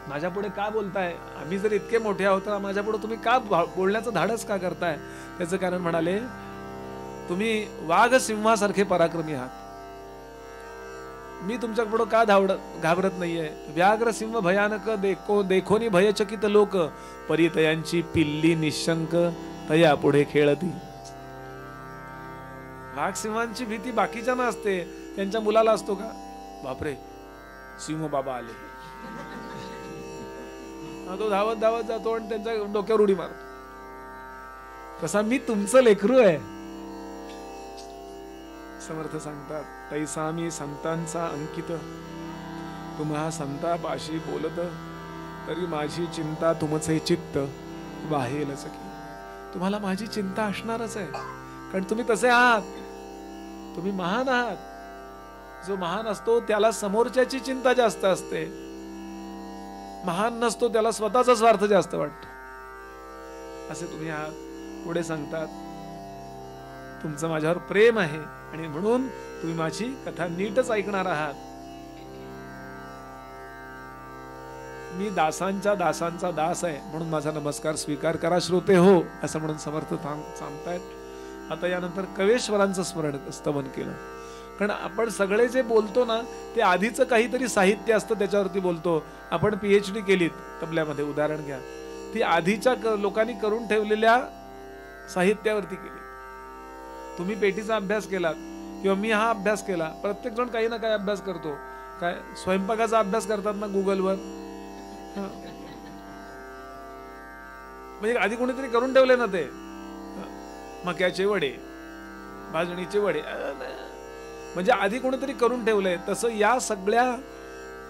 माझ्या पुढे का बोलताय? आम्ही जर इतके मोठे आहोत तर माझ्या पुढे तुम्ही का बोलण्याचं धाडस का करताय? त्याचं कारण म्हणाले, तुम्ही वाघ सिंहासारखे पराक्रमी आहात. मी तुमच्या पुढे का घाबरत नाहीये. व्याघ्र सिंह भयानक देखोनी भयचकित लोक, परितयांची पिल्ली निशंक तया पुढे खेळती. वाघ सिंहांची भीती बाकीच्या असते, त्यांच्या मुलाला असतो का? बापरे, सिंह बाबा आले, तो धावत धावत जातो आणि त्यांच्या डोक्यावर उडी मारतो. तसा मी तुमचं लेकरू आहे. समर्थ सांगतात, तैसा मी संतांचा अंकित. तुम्हा संतापाशी बोलत, तरी माझी चिंता तुमचे चित्त वाहेलच की. तुम्हाला माझी चिंता असणारच आहे, कारण तुम्ही तसे आहात. तुम्ही महान आहात. जो महान असतो त्याला समोरच्याची चिंता जास्त असते. महान नसतो त्याला स्वतःचा स्वार्थ जास्त वाटतो. असे तुम्ही आहात, पुढे सांगतात तुमचं माझ्यावर प्रेम आहे आणि म्हणून तुम्ही माझी कथा नीटच ऐकणार आहात. मी दासांच्या दासांचा दास आहे म्हणून माझा नमस्कार स्वीकार करा श्रोते हो, असं म्हणून समर्थ सांगतायत. आता यानंतर कवेश्वरांचं स्तवन केलं. कारण आपण सगळे जे बोलतो ना ते आधीचं काहीतरी साहित्य असतं त्याच्यावरती बोलतो. आपण PhD केलीत तबल्यामध्ये, उदाहरण घ्या, ती आधीच्या लोकांनी करून ठेवलेल्या साहित्यावरती केली. तुम्ही पेटीचा अभ्यास केलात किंवा मी हा अभ्यास केला. प्रत्येक जण काही ना काही अभ्यास करतो. काय स्वयंपाकाचा अभ्यास करतात ना गुगलवर, म्हणजे आधी कोणीतरी करून ठेवले ना ते. मक्याचे वडे, भाजणीचे वडे, म्हणजे आधी कोणीतरी करून ठेवलंय. तसं या सगळ्या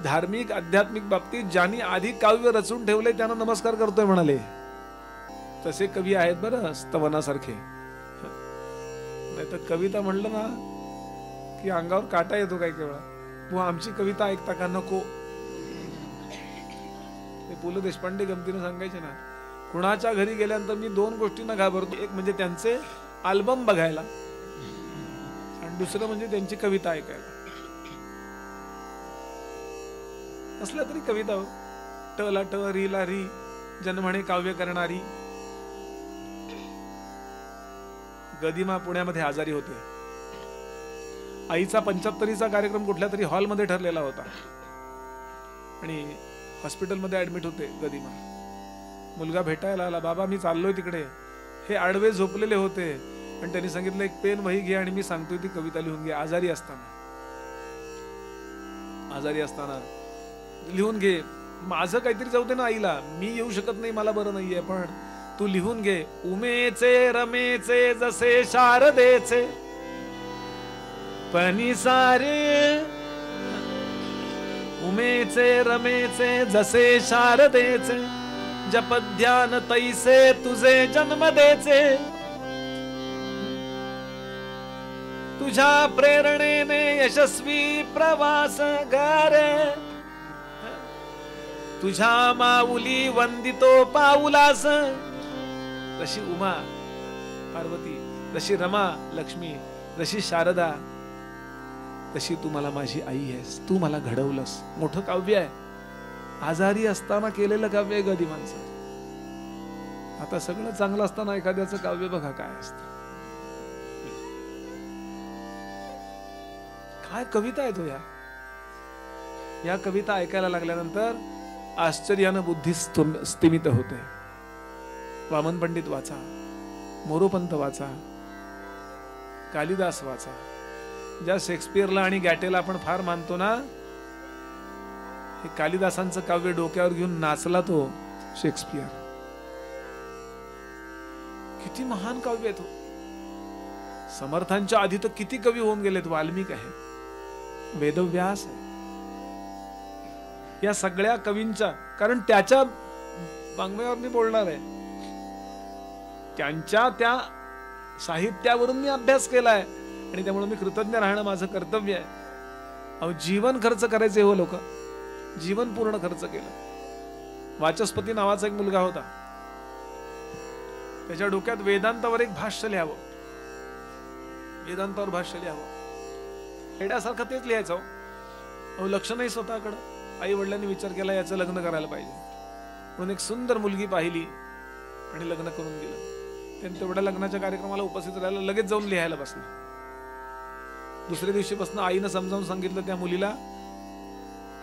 धार्मिक आध्यात्मिक बाबतीत ज्यांनी आधी काव्य रचून ठेवले त्यांना नमस्कार करतोय म्हणाले. तसे कवी आहेत बरं स्तवनासारखे. नाही तर कविता म्हणलं ना की अंगावर काटा येतो काही वेळा. तू आमची कविता ऐकता का? नको. ते पु ल देशपांडे गमतीने सांगायचे ना, कुणाच्या घरी गेल्यानंतर मी 2 गोष्टींना घाबरतो. एक म्हणजे त्यांचे अल्बम बघायला आणि दुसरं म्हणजे त्यांची कविता ऐकायला. असल्या तरी कविता, ट ला ट, री ला री, जन्मणे काव्य करणारी. गदिमा पुण्यामध्ये आजारी होते. आईचा 75चा कार्यक्रम कुठल्या तरी हॉलमध्ये ठरलेला होता आणि हॉस्पिटलमध्ये ऍडमिट होते गदिमा. मुलगा भेटायला आला, बाबा मी चाललोय तिकडे. हे आडवे झोपलेले होते आणि त्यांनी सांगितलं एक पेन वही घे आणि मी सांगतोय ती कविता लिहून घे. आजारी असताना लिहून घे. माझं काहीतरी जाऊ दे ना आईला, मी येऊ शकत नाही, मला बरं नाहीये, पण तू लिहून घे. उमेचे रमेचे जसे शारदेचे पनी सारे, उमेचे रमेचे जसे शारदेचे, जप ध्यान तैसे तुझे जन्म देचे. तुझ्या प्रेरणेने यशस्वी प्रवास गारे, तुझ्या माऊली वंदितो पाऊलास. जशी उमा पार्वती, जशी रमा लक्ष्मी, जशी शारदा, तशी तू मला माझी आई आहेस. तू मला घडवलंस. मोठं काव्य आहे. आजारी असताना केलेलं काव्य आहे गदिमांचं. आता सगळं चांगलं असताना एखाद्याचं काव्य बघा काय असतं. काय कविता आहे तो. या कविता ऐकायला लागल्यानंतर आश्चर्यानं बुद्धी स्तिमित होते. वामन पंडित वाचा, मोरोपंत वाचा, कालिदास वाचा. ज्या शेक्सपियरला आणि गॅटेला आपण फार मानतो ना, हे कालिदासांचं काव्य डोक्यावर घेऊन नाचला तो शेक्सपियर. किती महान काव्य आहे तो. समर्थांच्या आधी तर किती कवी होऊन गेलेत. वाल्मिक आहे, वेदव्यास आहे. या सगळ्या कवींच्या, कारण त्याच्या वाङ्मयावर मी बोलणार आहे, त्यांच्या त्या साहित्यावरून मी अभ्यास केलाय आणि त्यामुळे मी कृतज्ञ राहणं माझं कर्तव्य आहे. अहो जीवन खर्च करायचे हो लोक, जीवन पूर्ण खर्च केलं. वाचस्पती नावाचा एक मुलगा होता. त्याच्या डोक्यात वेदांतावर एक भाष्य लिहावं, वेदांतावर भाष्य लिहावं. खेड्यासारखं तेच लिहायचं. अहो लक्ष नाही स्वतःकडं. आई वडिलांनी विचार केला याचं लग्न करायला पाहिजे म्हणून एक सुंदर मुलगी पाहिली आणि लग्न करून दिलं. त्यांनी तेवढ्या लग्नाच्या कार्यक्रमाला उपस्थित राहायला, लगेच जाऊन लिहायला बसला. दुसऱ्या दिवशीपासून आईनं समजावून सांगितलं त्या मुलीला,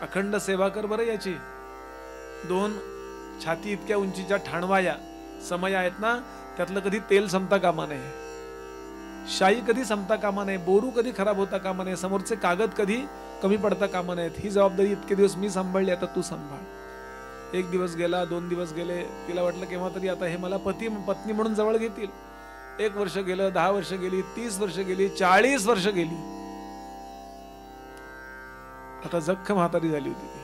अखंड सेवा कर बरं याची. 2 छाती इतक्या उंचीच्या ठाणवाया समय आहेत ना, त्यातलं कधी तेल संपता कामा नये, शाई कधी संपता कामा नये, बोरू कधी खराब होता कामा नये, समोरचे कागद कधी कमी पडता कामा नयेत. ही जबाबदारी इतके दिवस मी सांभाळली, आता तू सांभाळ. 1 दिवस गेला, 2 दिवस गेले. तिला वाटलं केव्हा तरी आता हे मला पत्नी म्हणून जवळ घेतील. 1 वर्ष गेलं, 10 वर्ष गेली, 30 वर्ष गेली, 40 वर्ष गेली. आता जख्म म्हातारी झाली होती ती.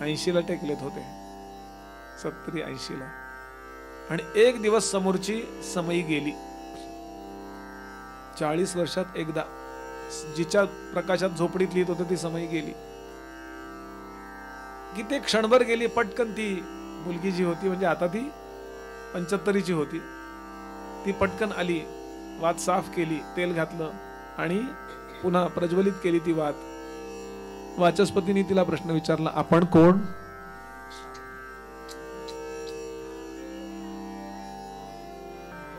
80ला टेकलेत होते, 70-80ला. आणि 1 दिवस समोरची समयी गेली. 40 वर्षात एकदा जिच्या प्रकाशात झोपडीत लिहित होते ती समयी गेली. किती क्षणभर गेली. पटकन ती मुलगी जी होती, म्हणजे आता ती 75ची होती. ती पटकन आली, वात साफ केली, तेल घातलं आणि पुन्हा प्रज्वलित केली ती वात. वाचस्पतीने तिला प्रश्न विचारला, आपण कोण?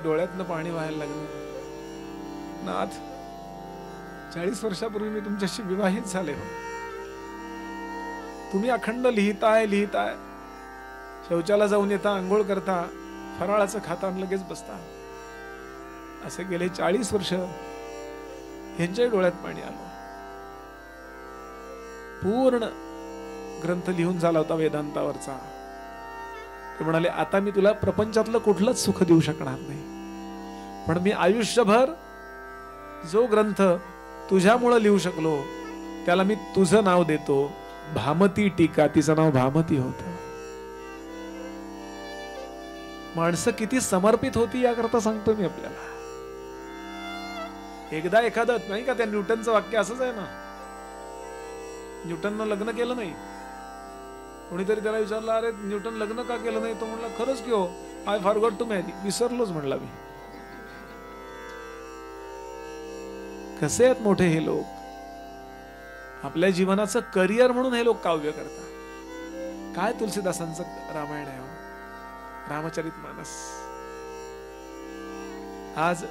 डोळ्यातनं पाणी व्हायला लागलं. नाथ, 40 वर्षापूर्वी मी तुमच्याशी विवाहित झाले हो. तुम्ही अखंड लिहिताय, शौचाला जाऊन येता, आंघोळ करता, फराळाचं खाता आणि लगेच बसता. असे गेले 40 वर्ष ह्यांच्याही डोळ्यात पाणी आलं. पूर्ण ग्रंथ लिहून झाला होता वेदांतावरचा. ते म्हणाले, आता मी तुला प्रपंचातलं कुठलंच सुख देऊ शकणार नाही, पण मी आयुष्यभर जो ग्रंथ तुझ्यामुळे लिहू शकलो त्याला मी तुझं नाव देतो, भामती टीका. तिचं नाव भामती होतं. माणसं किती समर्पित होती याकरता सांगतो मी आपल्याला. एकदा एखादं नाही का, त्या न्यूटनचं वाक्य असंच आहे ना, न्यूटननं लग्न केलं नाही. कोणीतरी त्याला विचारलं, अरे न्यूटन लग्न का केलं नाही? तो म्हणला, खरंच की हो, आय फॉरगॉट टू मॅरी, विसरलोच म्हणला मी. कसे आहेत मोठे हे लोक. आपल्या जीवनाचं करिअर म्हणून हे लोक काव्य करतात. काय तुलसीदासांचं रामायण आहे हो, रामचरितमानस. आज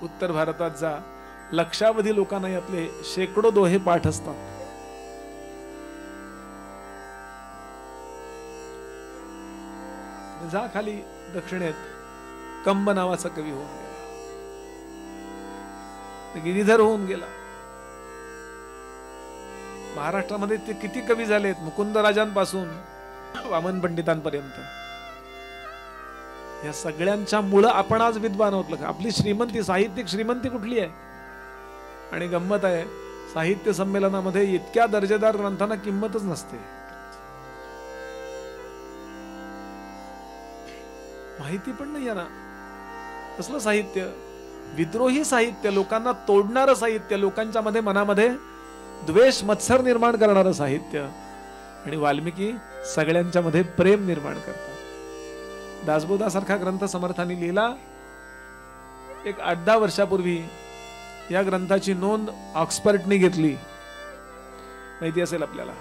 उत्तर भारतात जा, लक्षावधी लोकांना यातले शेकडो दोहे पाठ असतात. जा खाली दक्षिणेत, कंब नावाचा कवी होऊन गेला, गिरीधर होऊन गेला. महाराष्ट्रामध्ये ते किती कवी झालेत, मुकुंदराजांपासून वामन पंडितांपर्यंत. या सगळ्यांच्या मुळे आपण आज विद्वान आहोत. आपली श्रीमंती, साहित्यिक श्रीमंती कुठली आहे? आणि गंमत आहे, साहित्य संमेलनामध्ये इतक्या दर्जेदार ग्रंथांना किंमतच नसते. माहिती पण नाही ना कसलं साहित्य, विद्रोही साहित्य, लोकांना तोडणारं साहित्य, लोकांच्या मध्ये मनामध्ये द्वेष मत्सर निर्माण करणारं साहित्य. आणि वाल्मिकी सगळ्यांच्या मध्ये प्रेम निर्माण करतात. दासबोधासारखा ग्रंथ समर्थांनी लिहिला. एक 8-10 वर्षापूर्वी या ग्रंथाची नोंद ऑक्सफर्डने घेतली, माहिती असेल आपल्याला.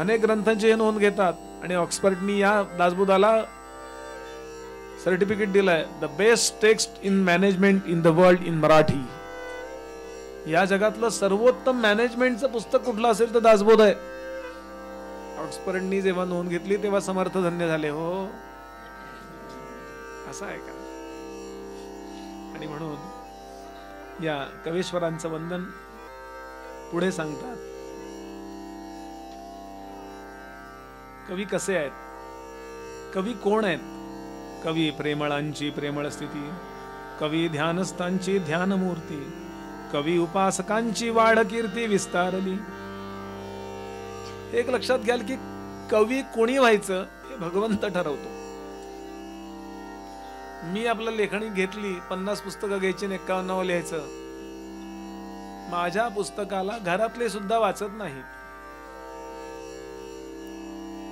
अनेक ग्रंथांची नोंद घेतात आणि ऑक्सफर्डनी या दासबोधाला सर्टिफिकेट दिलाय, the best text in management in the world in Marathi. या जगातलं सर्वोत्तम मॅनेजमेंटचं पुस्तक कुठलं असेल तर दासबोध आहे. ऑक्सफर्डनी जेव्हा नोंद घेतली तेव्हा समर्थ धन्य झाले हो. असं आहे का? आणि म्हणून या कवेश्वरांचं वंदन पुढे सांगतात. कवी कसे आहेत? कवी कोण आहेत? कवी प्रेमळांची प्रेमळ स्थिती, कवी ध्यानस्थांची ध्यानमूर्ती, कवी उपासकांची वाढ कीर्ती विस्तारली. एक लक्षात घ्याल की कवी कोणी व्हायचं हे भगवंत ठरवतो. मी आपलं लेखणी घेतली, 50 पुस्तकं घ्यायची, 51 लिहायचं. माझ्या पुस्तकाला घरातले सुद्धा वाचत नाहीत.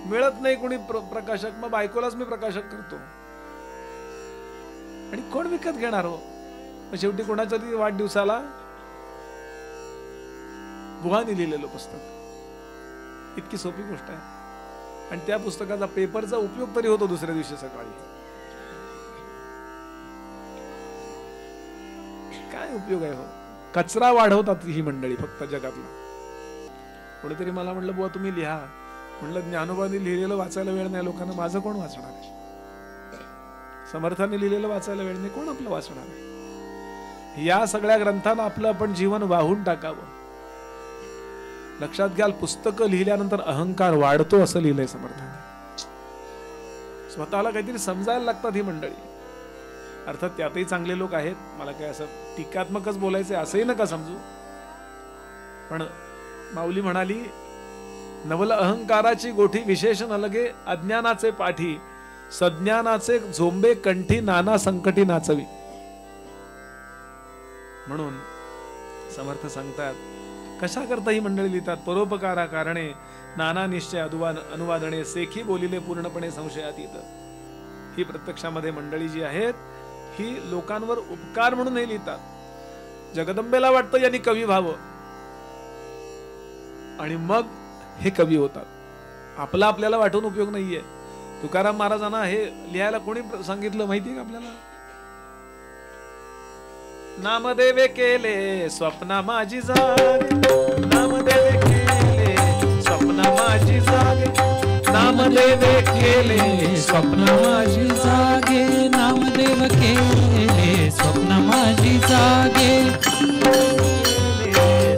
मिळत नाही कोणी प्रकाशक, मग बायकोलाच मी प्रकाशक करतो. आणि कोण विकत घेणार हो? मग शेवटी कोणाच्या तरी वाढदिवसाला बुवानी लिहिलेलं पुस्तक. इतकी सोपी गोष्ट आहे. आणि त्या पुस्तकाचा पेपरचा उपयोग तरी होतो दुसऱ्या दिवशी सकाळी. काय उपयोग आहे हो? कचरा वाढवतात ही मंडळी फक्त जगातला. कोणीतरी मला म्हटलं, बुवा तुम्ही लिहा. म्हटलं, ज्ञानोबांनी लिहिलेलं वाचायला वेळ नाही लोकांना, माझं कोण वाचणार आहे? समर्थांनी लिहिलेलं वाचायला वेळ नाही, कोण आपलं वाचणार आहे? या सगळ्या ग्रंथांना आपलं आपण जीवन वाहून टाकावं. लक्षात घ्याल, पुस्तकं लिहिल्यानंतर अहंकार वाढतो असं लिहिलंय समर्थांनी. स्वतःला काहीतरी समजायला लागतात ही मंडळी. अर्थात त्यातही चांगले लोक आहेत, मला काय असं टीकात्मकच बोलायचंय असंही नका समजू. पण माऊली म्हणाली, नवल अहंकाराची गोठी विशेष न लगे अज्ञानाचे पाठी, सज्ञानाचे झोंबे कंठी नाना संकटी नाचवी. म्हणून समर्थ सांगतात, कशा करता ही मंडळी लिहितात? परोपकारा कारणे नाना निश्चय अनुवादणे, सेखी बोलिले पूर्णपणे संशयातीत. ही प्रत्यक्षामध्ये मंडळी जी आहेत ही लोकांवर उपकार म्हणून हे लिहितात. जगदंबेला वाटतं यांनी कवी व्हावं आणि मग हे कवी होतात. आपला आपल्याला वाटून उपयोग नाहीये. तुकाराम महाराजांना हे लिहायला कोणी सांगितलं माहितीये का आपल्याला? नामदेवे केले स्वप्न माझी जागे, नामदेवे केले स्वप्न माझी जागे, नामदेवे केले स्वप्न माझी जागे, नामदेव केले स्वप्न माझी जागे,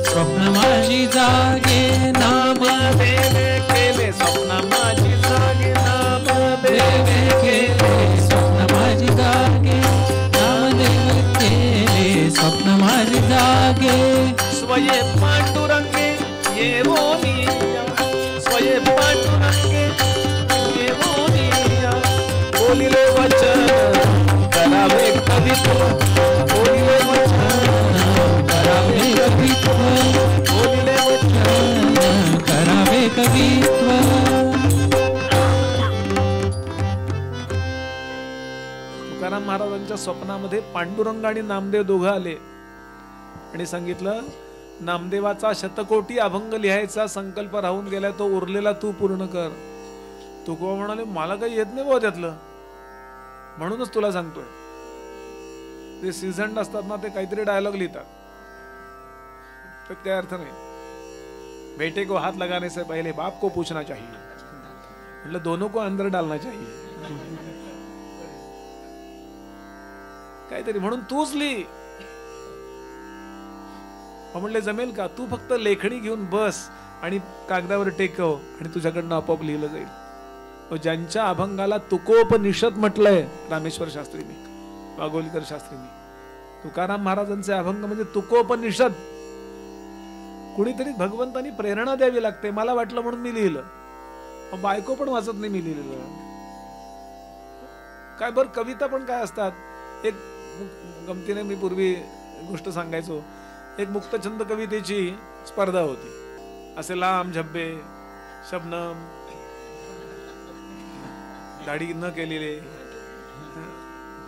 स्वप्न माझी जागे, नामदेव केले स्वप्न माझी जागे, नामदेव केले स्वप्न माझी जागे, नामदेव केले स्वप्न माझी जागे. स्वये पांडुरंगे येवो निया, स्वये पांडुरंगे येवो निया, बोलिले वचन करावे कवित्व, बोलिले वचन करावे कवित्व, बोलिले वचन करावे कवित्व. तुकाराम महाराजांच्या स्वप्नामध्ये पांडुरंग आणि नामदेव दोघं आले आणि सांगितलं नामदेवाचा शतकोटी अभंग लिहायचा संकल्प राहून गेलाय, तो उरलेला तू पूर्ण कर. तुकोबा म्हणाले मला काही येत नाही बाबा त्यातलं, म्हणूनच तुला सांगतोय. ते सीझन असतात ना, ते काहीतरी डायलॉग लिहितात, तर काही अर्थ नाही. बेटे को हात लगाने से पहले बाप को पूछना चाहिए, मतलब दोनों को अंदर डालना चाहिए काहीतरी. म्हणून तूच लिही. म्हणले जमेल का? तू फक्त लेखणी घेऊन बस आणि कागदावर टेकव आणि तुझ्याकडनं आपोआप लिहिलं जाईल. ज्यांच्या अभंगाला तुकोपनिषद म्हटलंय रामेश्वर शास्त्रींनी, वाघोलीकर शास्त्रींनी, तुकाराम महाराजांचे अभंग म्हणजे तुकोपनिषद. कुणीतरी भगवंतानी प्रेरणा द्यावी लागते. मला वाटलं म्हणून मी लिहिलं. बायको पण वाचत नाही मी लिहिलेलं. काय बर कविता पण काय असतात. एक गमतीने मी पूर्वी गोष्ट सांगायचो, एक मुक्तछंद कवितेची स्पर्धा होती. असे लांब झब्बे, शबनम, दाढी न केलेले,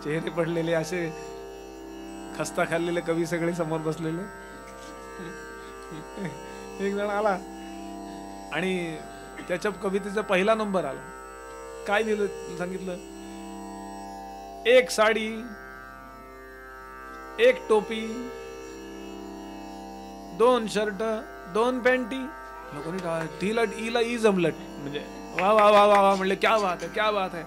चेहरे पडलेले, असे खस्ता खाल्लेले कवी सगळे समोर बसलेले. एक जण आला आणि त्याच्या कवितेचा पहिला नंबर आला. काय लिहिलं सांगितलं? एक साडी, एक टोपी, 2 शर्ट, 2 पॅन्टी. लोकांनी इला ई जमलट, म्हणजे वा वा वा वा वा म्हणले, क्या बात आहे, क्या बात आहे.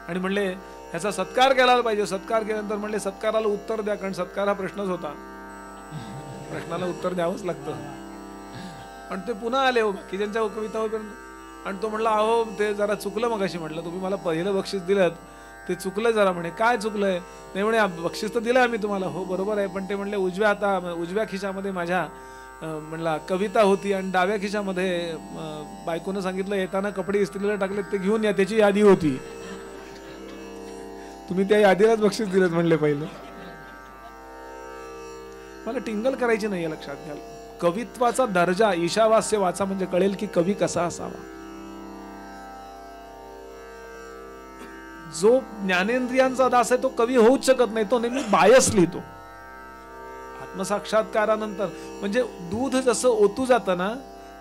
आणि म्हणले ह्याचा सत्कार केला पाहिजे. सत्कार केल्यानंतर म्हणले सत्काराला उत्तर द्या, कारण सत्कार हा प्रश्नच होता, प्रश्नाला उत्तर द्यावंच लागतं. आणि ते पुन्हा आले हो की ज्यांच्या कविता वगैरे, आणि तो म्हणला अहो ते जरा चुकलं मगाशी. म्हटलं तुम्ही मला पहिलं बक्षीस दिलं ते चुकलं जरा. म्हणे काय चुकलंय? नाही म्हणे बक्षीस तर दिलं आम्ही तुम्हाला. हो बरोबर आहे, पण ते म्हणले उजव्या खिशामध्ये माझ्या म्हणला कविता होती आणि डाव्या खिशामध्ये बायकोनं सांगितलं येताना कपडे इस्त्रीला टाकले ते घेऊन या, त्याची यादी होती. तुम्ही त्या यादीलाच बक्षीस दिलं म्हणले पहिलं. मला टिंगल करायची नाही, लक्षात घ्या. कवित्वाचा दर्जा ईशावास्य वाचा म्हणजे कळेल की कवी कसा असावा. जो ज्ञानेंद्रियांचा दास आहे तो कवी होऊच शकत नाही. तो नेहमी बायस लिहितो. आत्मसाक्षात्कारानंतर म्हणजे दूध जसं ओतू जातं ना,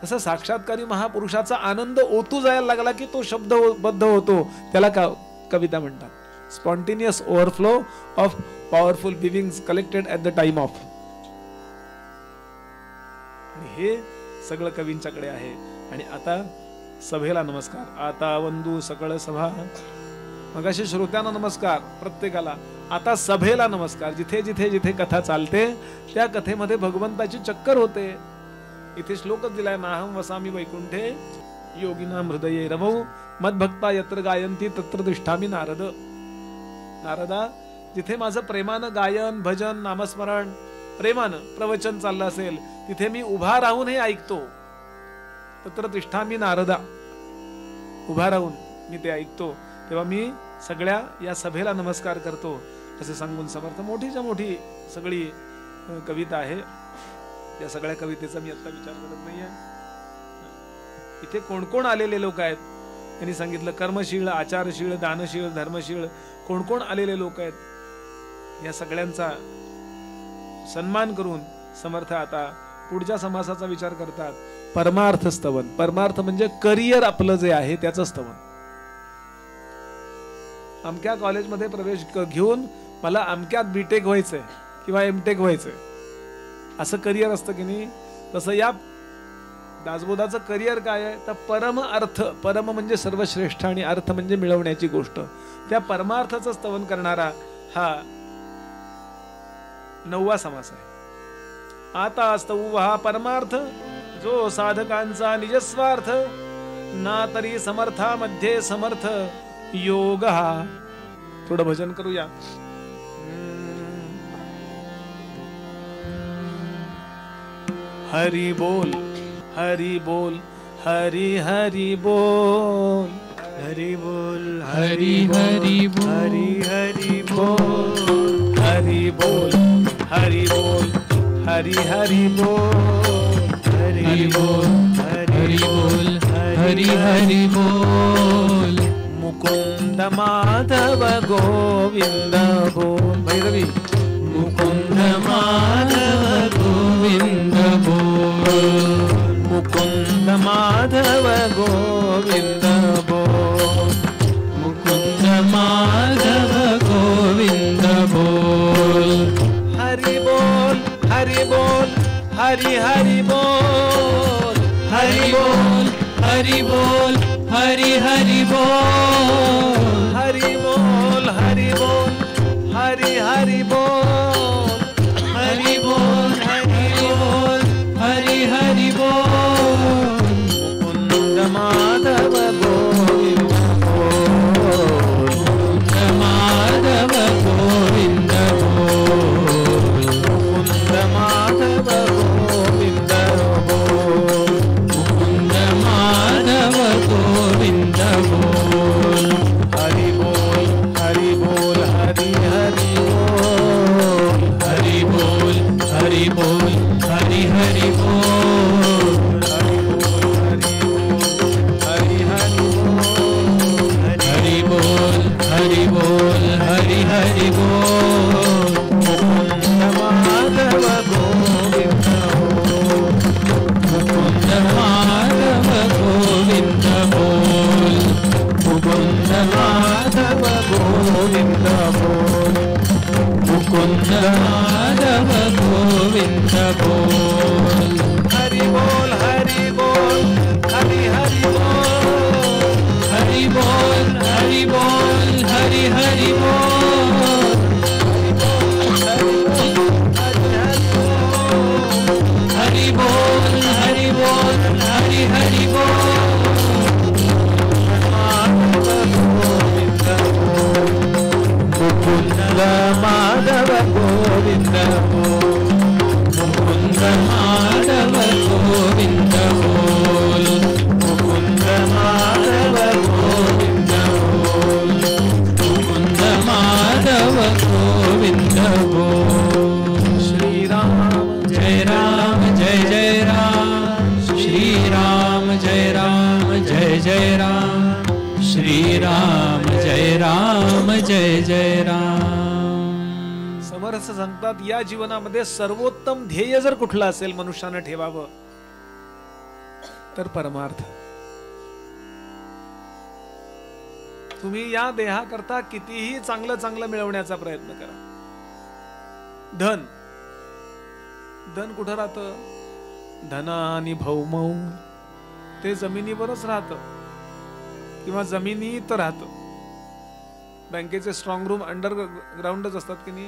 तसं साक्षात्कारी महापुरुषाचा आनंद ओतू जायला लागला की तो शब्दबद्ध होतो. त्याला कविता म्हणतात. Spontaneous overflow of powerful feelings collected at the time of. हे सगळं कवींच्याकडे आहे. आणि आता सभेला नमस्कार. आता वंदू सकळ सभा. मगाशी श्रोत्यांना नमस्कार प्रत्येकाला. आता सभेला नमस्कार. जिथे जिथे जिथे कथा चालते त्या कथेमध्ये भगवंताची चक्कर होते. इथे श्लोकच दिलाय, नाहम वसामी वैकुंठे योगिनाम हृदये रमौ मद्भक्ता यत्र गायंती तत्र तिष्ठामि नारद. नारदा, जिथे माझं प्रेमानं गायन भजन नामस्मरण प्रेमानं प्रवचन चाललं असेल तिथे मी उभा राहून हे ऐकतो. तत्र तिष्ठामि नारदा, उभा राहून मी ते ऐकतो. तेव्हा मी सगळ्या या सभेला नमस्कार करतो असे सांगून समर्थ मोठीच्या मोठी सगळी कविता आहे. या सगळ्या कवितेचा मी आता विचार करत नाहीये. इथे कोण कोण आलेले लोक आहेत त्यांनी सांगितलं कर्मशील, आचारशील, दानशील, धर्मशील कोण कोण आलेले लोक आहेत, या सगळ्यांचा सन्मान करून समर्थ आता पुढच्या समासाचा विचार करतात. परमार्थ स्तवन. परमार्थ म्हणजे करिअर आपलं जे आहे त्याचं स्तवन. अमक्या कॉलेजमध्ये प्रवेश घेऊन मला अमक्यात बीटेक व्हायचंय किंवा एमटेक व्हायचंय असं करिअर असतं की नाही, तसं या दासबोधाचं करिअर काय आहे तर परम अर्थ. परम म्हणजे सर्वश्रेष्ठ आणि अर्थ म्हणजे मिळवण्याची गोष्ट. त्या परमार्थाचं स्तवन करणारा हा 9वा समास आहे. आता स्तवू हा परमार्थ जो साधकांचा निजस्वार्थ, ना तरी समर्थामध्ये समर्थ योग हा. थोडं भजन करूया. हरि बोल, हरि बोल, हरि हरि बोल, हरि बोल, हरि हरि बोल, हरि हरि बोल, हरि बोल, हरि बोल, हरि हरि बोल, हरि बोल, हरि बोल, हरि हरि बोल. मुकुंद माधव गोविंद बोल. भैरवी. मुकुंद माधव गोविंद बोल. मुकुंद माधव गोविंद बोल. मुकुंद माधव गोविंद बोल. हरि बोल, हरि बोल, हरि हरि बोल, हरि बोल, हरि बोल, हरि हरि बोल. हरि बोल, हरि बोल, हरि हरि बोल, हरि बोल, हरि बोल, हरि हरि बोल. मुकुंद माधव गोविंद बोल. मुकुंद माधव गोविंद बोल. मुकुंद माधव गोविंद बोल. मुकुंद माधव गोविंद बोल. हरि बोल, हरि बोल, हरि हरि बोल. हरि बोल, हरि बोल, हरि हरि बोल. हरि बोल, हरि बोल, हरि हरि बोल. हरि बोल, हरि बोल, हरि हरि बोल. मुकुंद माधव गोविंद बोल. मुकुंद माधव गोविंद बोल. मुकुंद माधव गोविंद बोल. मुकुंद माधव गोविंद बोल. हरि बोल, हरि बोल, हरि हरि बोल. हरि बोल, हरि बोल, हरि हरि बोल. हरि बोल, हरि बोल, हरि हरि बोल. मुकुंद माधव गोविंद बोल. मुकुंद माधव गोविंद बोल. मुकुंद माधव गोविंद बोल. मुकुंद माधव गोविंद बोल. श्री राम जय राम, जय जय राम. श्री राम, जय राम, जय जय राम. श्री राम, जय राम, जय जय राम. समर्थ सांगतात या जीवनामध्ये सर्वोत्तम ध्येय जर कुठलं असेल मनुष्यानं ठेवावं तर परमार्थ. तुम्ही या देहाकरता कितीही चांगलं चांगलं मिळवण्याचा प्रयत्न करा. धन धन कुठं राहतं? धन आणि भौमौ ते जमिनीवरच राहतं किंवा जमिनीत राहतं. बँकेचे स्ट्रॉंग रूम अंडरग्राऊंडच असतात की नाही.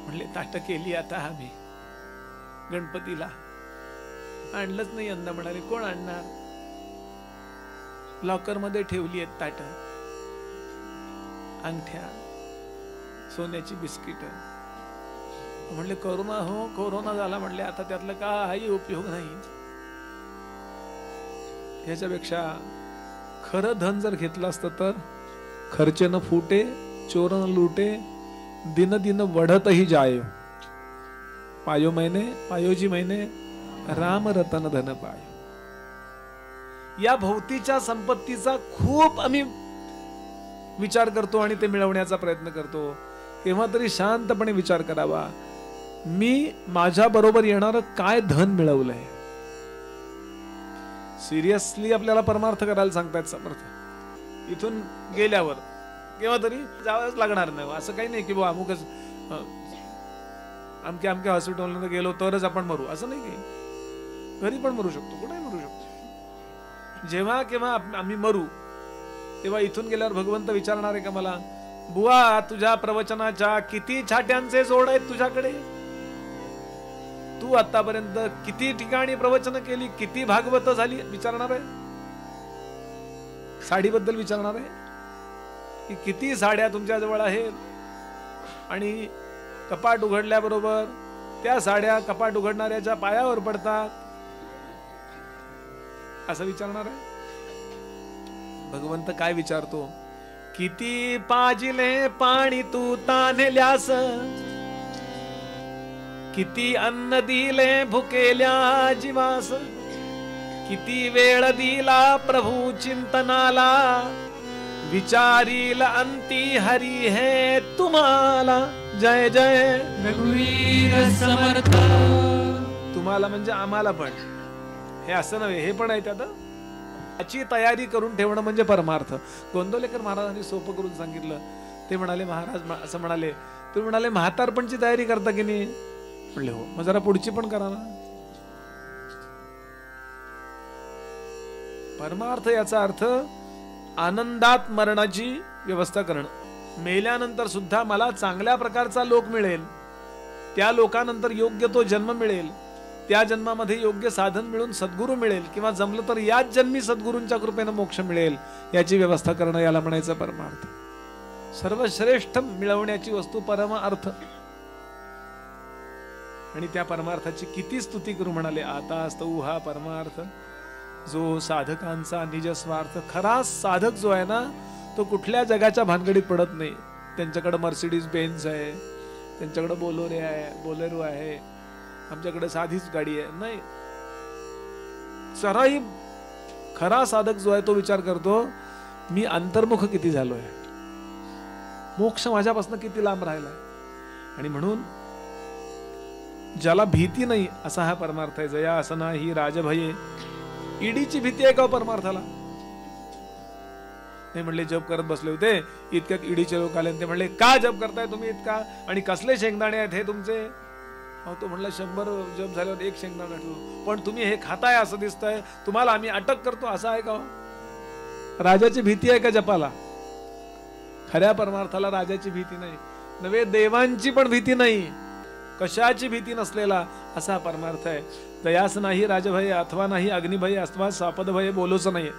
म्हणले ताट केली आता आम्ही गणपतीला, आणलंच नाही यंदा. म्हणाले कोण आणणार? लॉकर मध्ये ठेवली आहेत ताट, अंगठ्या, सोन्याची बिस्किट. म्हणले कोरोना हो कोरोना झाला. म्हणले आता त्यातलं काही उपयोग नाही. ह्याच्यापेक्षा खरं धन जर घेतलं असतं तर खर्चे न फुटे, चोर न लुटे, दिन दिन वढतही जायो. पायोजी मैंने राम रतन धन पायो. या भोवतीच्या संपत्तीचा खूप आम्ही विचार करतो आणि ते मिळवण्याचा प्रयत्न करतो, तेव्हा तरी शांतपणे विचार करावा, मी माझ्या बरोबर येणारं काय धन मिळवलंय. सिरियसली आपल्याला परमार्थ करायला सांगतायत समर्थ. इथून गेल्यावर केव्हा तरी जावंच लागणार नाही. असं काही नाही की बा अमुकच अमक्या अमक्या हॉस्पिटलमध्ये गेलो तरच आपण मरू, असं नाही. काही घरी पण मरू शकतो, कुठेही मरू शकतो. जेव्हा केव्हा आम्ही मरू तेव्हा इथून गेल्यावर भगवंत विचारणार आहे का मला, बुवा तुझ्या प्रवचनाच्या किती छाट्यांचे जोड आहेत तुझ्याकडे, तू आतापर्यंत किती ठिकाणी प्रवचन केली, किती भागवत झाली, विचारणार आहे. साडीबद्दल विचारणार आहे की किती साड्या तुमच्या जवळ आहेत आणि कपाट उघडल्याबरोबर त्या साड्या कपाट उघडणाऱ्याच्या पायावर पडतात, असं विचारणार आहे. भगवंत काय विचारतो, किती पाजिले पाणी तू तान्हेल्यास, किती अन्न दिले भुकेल्या जीवास, किती वेळ दिला प्रभू चिंतनाला, विचारील अंती हरी हे तुम्हाला. जय जय रघुवीर समर्थ. तुम्हाला म्हणजे आम्हाला पण, हे असं नव्हे, हे पण आहे त्यात. याची तयारी करून ठेवणं म्हणजे परमार्थ. गोंदवलेकर महाराजांनी सोपं करून सांगितलं. ते म्हणाले, महाराज असं म्हणाले, तुम्ही म्हणाले म्हातारपणची तयारी करता की नाही, म्हणले हो, मग जरा पुढची पण करा ना. परमार्थ याचा अर्थ आनंदात मरणाची व्यवस्था करणं. मेल्यानंतर सुद्धा मला चांगल्या प्रकारचा लोक मिळेल, त्या लोकानंतर योग्य तो जन्म मिळेल, त्या जन्मामध्ये योग्य साधन मिळून सद्गुरू मिळेल, किंवा जमलं तर याच जन्मी सद्गुरूंच्या कृपेनं मोक्ष मिळेल, याची व्यवस्था करणं, याला म्हणायचं परमार्थ. सर्वश्रेष्ठ मिळवण्याची वस्तू परम अर्थ. आणि त्या परमार्थाची किती स्तुती करू म्हणाले, आता स्तऊ हा परमार्थ, जो साधकांचा निज स्वार्थ. खरा साधक जो आहे ना, तो कुठल्या जगाच्या भानगडीत पडत नाही. त्यांच्याकडे मर्सिडीज बेन्झ आहे, त्यांच्याकडे बोलेरो आहे, आमच्याकडे साधीच गाडी आहे, नाही. जराही खरा साधक जो आहे तो विचार करतो, मी अंतर्मुख किती झालोय, मोक्ष माझ्यापासून किती लांब राहिलाय. आणि म्हणून ज्याला भीती नाही असा हा परमार्थ आहे. जया असना ही राजभये. ईडीची भीती आहे का परमार्थाला? ते म्हणले जप करत बसले होते, इतक्यात ईडीचे लोक आले. ते म्हणले, का जप करताय तुम्ही इतका, आणि कसले शेंगदाणे आहेत हे तुमचे? तो म्हणला 100 जप झाल्यावर 1 शेंगदाणा ठेवू, पण तुम्ही हे खाताय असं दिसतंय, तुम्हाला आम्ही अटक करतो, असं आहे का? राजाची भीती आहे का जपाला? खऱ्या परमार्थाला राजाची भीती नाही, नव्हे देवांची पण भीती नाही, कशाची भीती नसलेला असा परमार्थ आहे. दयास नाही राजभय, अथवा नाही अग्निभय, अथवा सापदभय बोलूच नाही,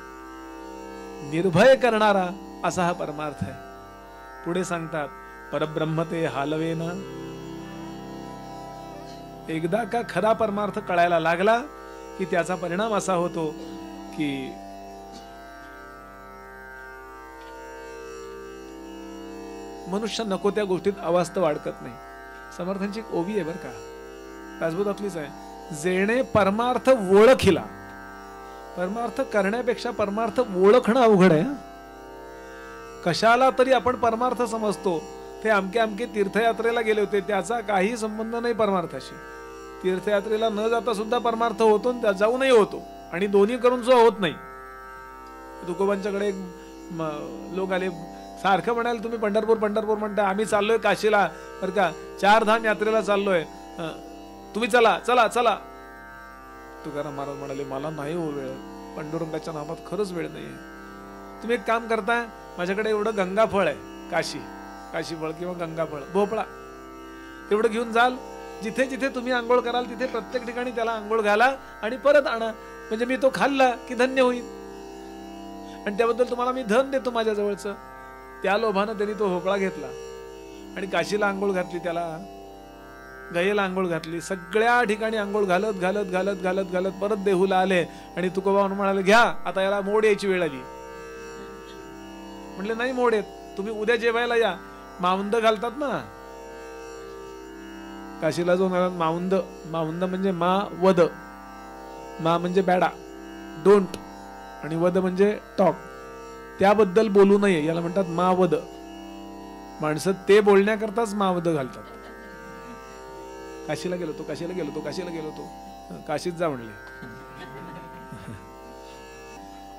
निर्भय करणारा असा हा परमार्थ आहे. पुढे सांगतात, परब्रह्म ते हालवेना. एकदा का खरा परमार्थ कळायला लागला की त्याचा परिणाम असा होतो की मनुष्य नको त्या गोष्टीत अवास्तव अडकत नाही. समर्थांची एक ओवी आहे बरं का, राजभूतातलीच आहे. जेणे परमार्थ ओळखिला. परमार्थ करण्यापेक्षा परमार्थ ओळखणं अवघड आहे. कशाला तरी आपण परमार्थ समजतो. ते अमके तीर्थयात्रेला गेले होते, त्याचा काही संबंध नाही परमार्थाशी. तीर्थयात्रेला न जाता सुद्धा परमार्थ होतो, त्या जाऊनही होतो, आणि दोन्ही करून सुद्धा होत नाही. तुकोबांच्याकडे एक लोक आले, सारखं म्हणाले तुम्ही पंढरपूर म्हणता, आम्ही चाललोय काशीला बरं का, 4 धाम यात्रेला चाललोय, तुम्ही चला चला चला. तुकाराम महाराज म्हणाले, मला नाही हो वेळ, पांडुरंगाच्या नामात खरंच वेळ नाहीये. तुम्ही एक काम करताय, माझ्याकडे एवढं गंगाफळ आहे, काशीफळ किंवा गंगाफळ, भोपळा, तेवढं घेऊन जाल. जिथे जिथे तुम्ही आंघोळ कराल तिथे प्रत्येक ठिकाणी त्याला आंघोळ घाला आणि परत आणा, म्हणजे मी तो खाल्ला की धन्य होईल, आणि त्याबद्दल तुम्हाला मी धन देतो माझ्या जवळचं. त्या लोभानं त्यांनी तो भोपळा घेतला आणि काशीला आंघोळ घातली, त्याला गयेला आंघोळ घातली, सगळ्या ठिकाणी आंघोळ घालत घालत घालत घालत घालत परत देहूला आले. आणि तुकोबा म्हणाले, घ्या आता याला मोड यायची वेळ आली. म्हटले, नाही मोड येत, तुम्ही उद्या जेवायला या. माउंद घालतात ना काशीला जाऊन, माउंद म्हणजे मा वद, मा म्हणजे बॅडा, डोंट, आणि वद म्हणजे टॉक, त्याबद्दल बोलू नये याला म्हणतात मावद. माणसं ते बोलण्याकरताच मावद घालतात. काशीला गेलो तो, काशीला गेलो तो, काशीला गेलो तो, काशीत जा म्हणले.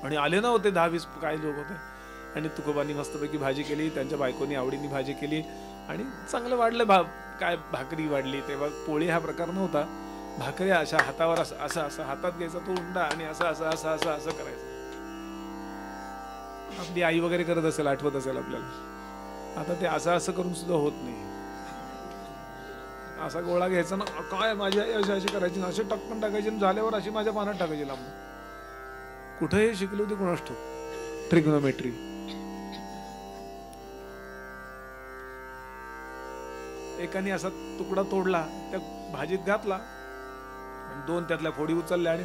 आणि आले ना होते 10-20 काय लोक होते. आणि तुकोबांनी मस्तपैकी भाजी केली, त्यांच्या बायकोनी आवडीने भाजी केली आणि चांगलं वाढलं. काय भाकरी वाढली, तेव्हा पोळी हा प्रकार नव्हता. भाकऱ्या अशा हातावर असं असं हातात घ्यायचा तो उंडा आणि असं असं असं असं असं करायचं. आपली आई वगैरे करत असेल, आठवत असेल आपल्याला. आता ते असं असं करून सुद्धा होत नाही. असा गोळा घ्यायचा ना, काय माझी आई अशी अशी करायची ना, असे टक्कन टाकायची, झाल्यावर अशी माझ्या पानात टाकायची लांब. कुठे हे शिकली होती कोणास ठाऊक, ट्रिग्नोमेट्री. एकाने असा तुकडा तोडला, त्या भाजीत घातला, 2 त्यातल्या फोडी उचलल्या आणि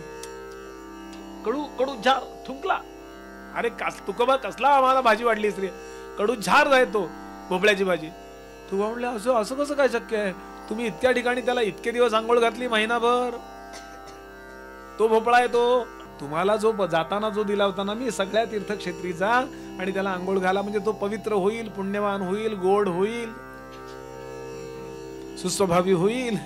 कडू कडू झार थुंकला. अरे तुकोबा कसला आम्हाला भाजी वाढली स्त्री, कडू झार आहे तो भोपळ्याची भाजी. तू म्हणले असं असं कसं काय शक्य आहे, तुम्ही इतक्या ठिकाणी त्याला इतके दिवस आंघोळ घातली, महिनाभर. तो भोपळा आहे तो. तुम्हाला जो जाताना जो दिला होता ना मी, सगळ्या तीर्थक्षेत्री जा आणि त्याला आंघोळ घाला, म्हणजे तो पवित्र होईल, पुण्यवान होईल, गोड होईल, सुस्वभावी होईल.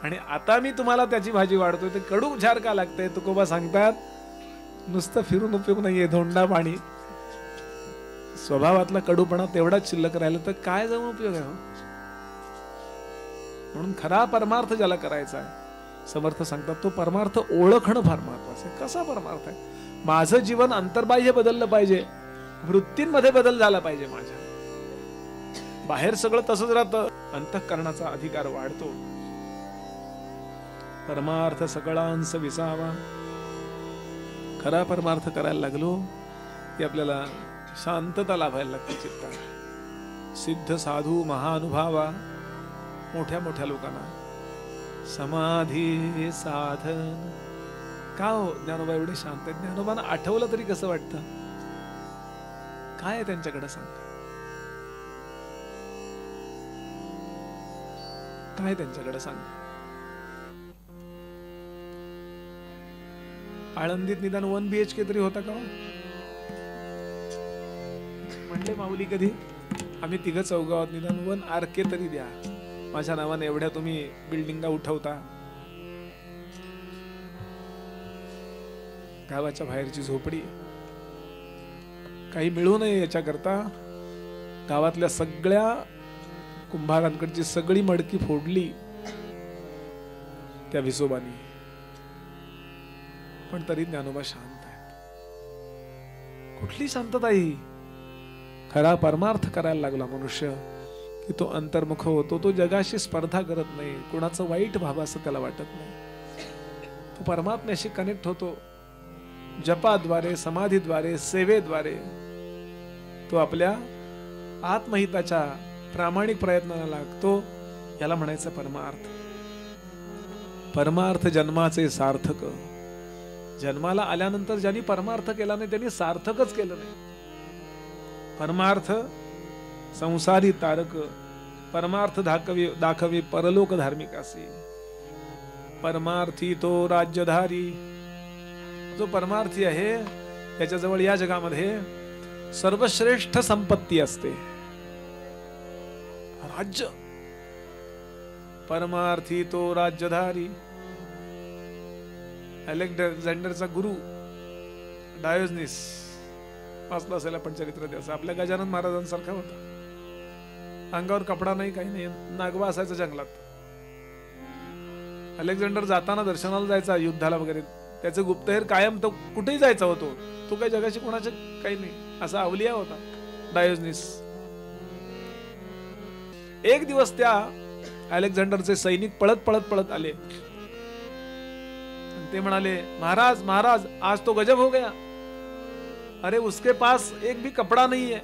आणि आता मी तुम्हाला त्याची भाजी वाढतोय, ते कडू झार का लागतंय. तुकोबा सांगतात नुसतं फिरून उपयोग नाहीये, धोंडा पाणी. स्वभावातला कडूपणा तेवढाच शिल्लक राहिला तर काय जाऊन उपयोग आहे. म्हणून खरा परमार्थ ज्याला करायचा आहे, समर्थ सांगतात तो परमार्थ ओळखणं फार महत्वाचं आहे. कसा परमार्थ आहे, माझं जीवन अंतर्बाह्य बदललं पाहिजे, वृत्तींमध्ये बदल झाला पाहिजे. माझ्या बाहेर सगळं तसंच राहतं, अंतःकरणाचा अधिकार वाढतो. परमार्थ सगळांस विसावा. खरा परमार्थ करायला लागलो की आपल्याला शांतता लाभायला लागते चित्तात. सिद्ध साधू महानुभावा, मोठ्या मोठ्या लोकांना समाधी साधन. का हो ज्ञानोबा एवढे शांत आहेत? ज्ञानोबांना आठवलं तरी कसं वाटतं? काय आहे त्यांच्याकडे सांगता? काय त्यांच्याकडे सांगता? आळंदीत निदान 1 BHK तरी होता का? म्हणले माऊली कधी, आम्ही 3-4 निदान 1 RK तरी द्या. माझ्या नावाने एवढ्या तुम्ही बिल्डिंगा उठवता. गावाच्या बाहेरची झोपडी, काही मिळू नये याच्याकरता गावातल्या सगळ्या कुंभारांकडची सगळी मडकी फोडली त्या विसोबानी. पण तरी ज्ञानोबा शांत आहे. कुठली शांतता ही? खरा परमार्थ करायला लागला मनुष्य की तो अंतर्मुख होतो. तो जगाशी स्पर्धा करत नाही, कुणाचं वाईट व्हावं असं त्याला वाटत नाही. तो परमात्म्याशी कनेक्ट होतो. जपाद्वारे, समाधीद्वारे, सेवेद्वारे तो आपल्या आत्महिताच्या प्रामाणिक प्रयत्नाला लागतो. याला म्हणायचं परमार्थ. परमार्थ जन्माचे सार्थक. जन्माला आल्यानंतर ज्यांनी परमार्थ केला नाही त्यांनी सार्थकच केलं नाही. परमार्थ संसारी तारक, परमार्थ दाखवी परलोक धार्मिकासी. परमार्थी तो राज्यधारी. जो परमार्थी आहे त्याच्याजवळ या जगामध्ये सर्वश्रेष्ठ संपत्ती असते, राज्य. परमार्थी तो राज्यधारी. अलेक्झांडरचा गुरु डायोजनीस, वाचलं असेल आपण चरित्र त्याचं. आपल्या गजानन महाराजांसारखा होता. अंगावर कपडा नाही, काही नाही, नागवा असायचा जंगलात. अलेक्झांडर जाताना दर्शनाला जायचा, युद्धाला वगैरे. त्याचं गुप्तहेर कायम तो कुठेही जायचा होतो. तो काही जगाशी कोणाचं काही नाही, असा अवलिया होता डायोजनीस. एक दिवस त्या अलेक्झांडरचे सैनिक पळत पळत पळत आले. ते म्हणाले, महाराज महाराज आज तो गजब हो गया. अरे उसके पास एक भी कपड़ा नहीं है,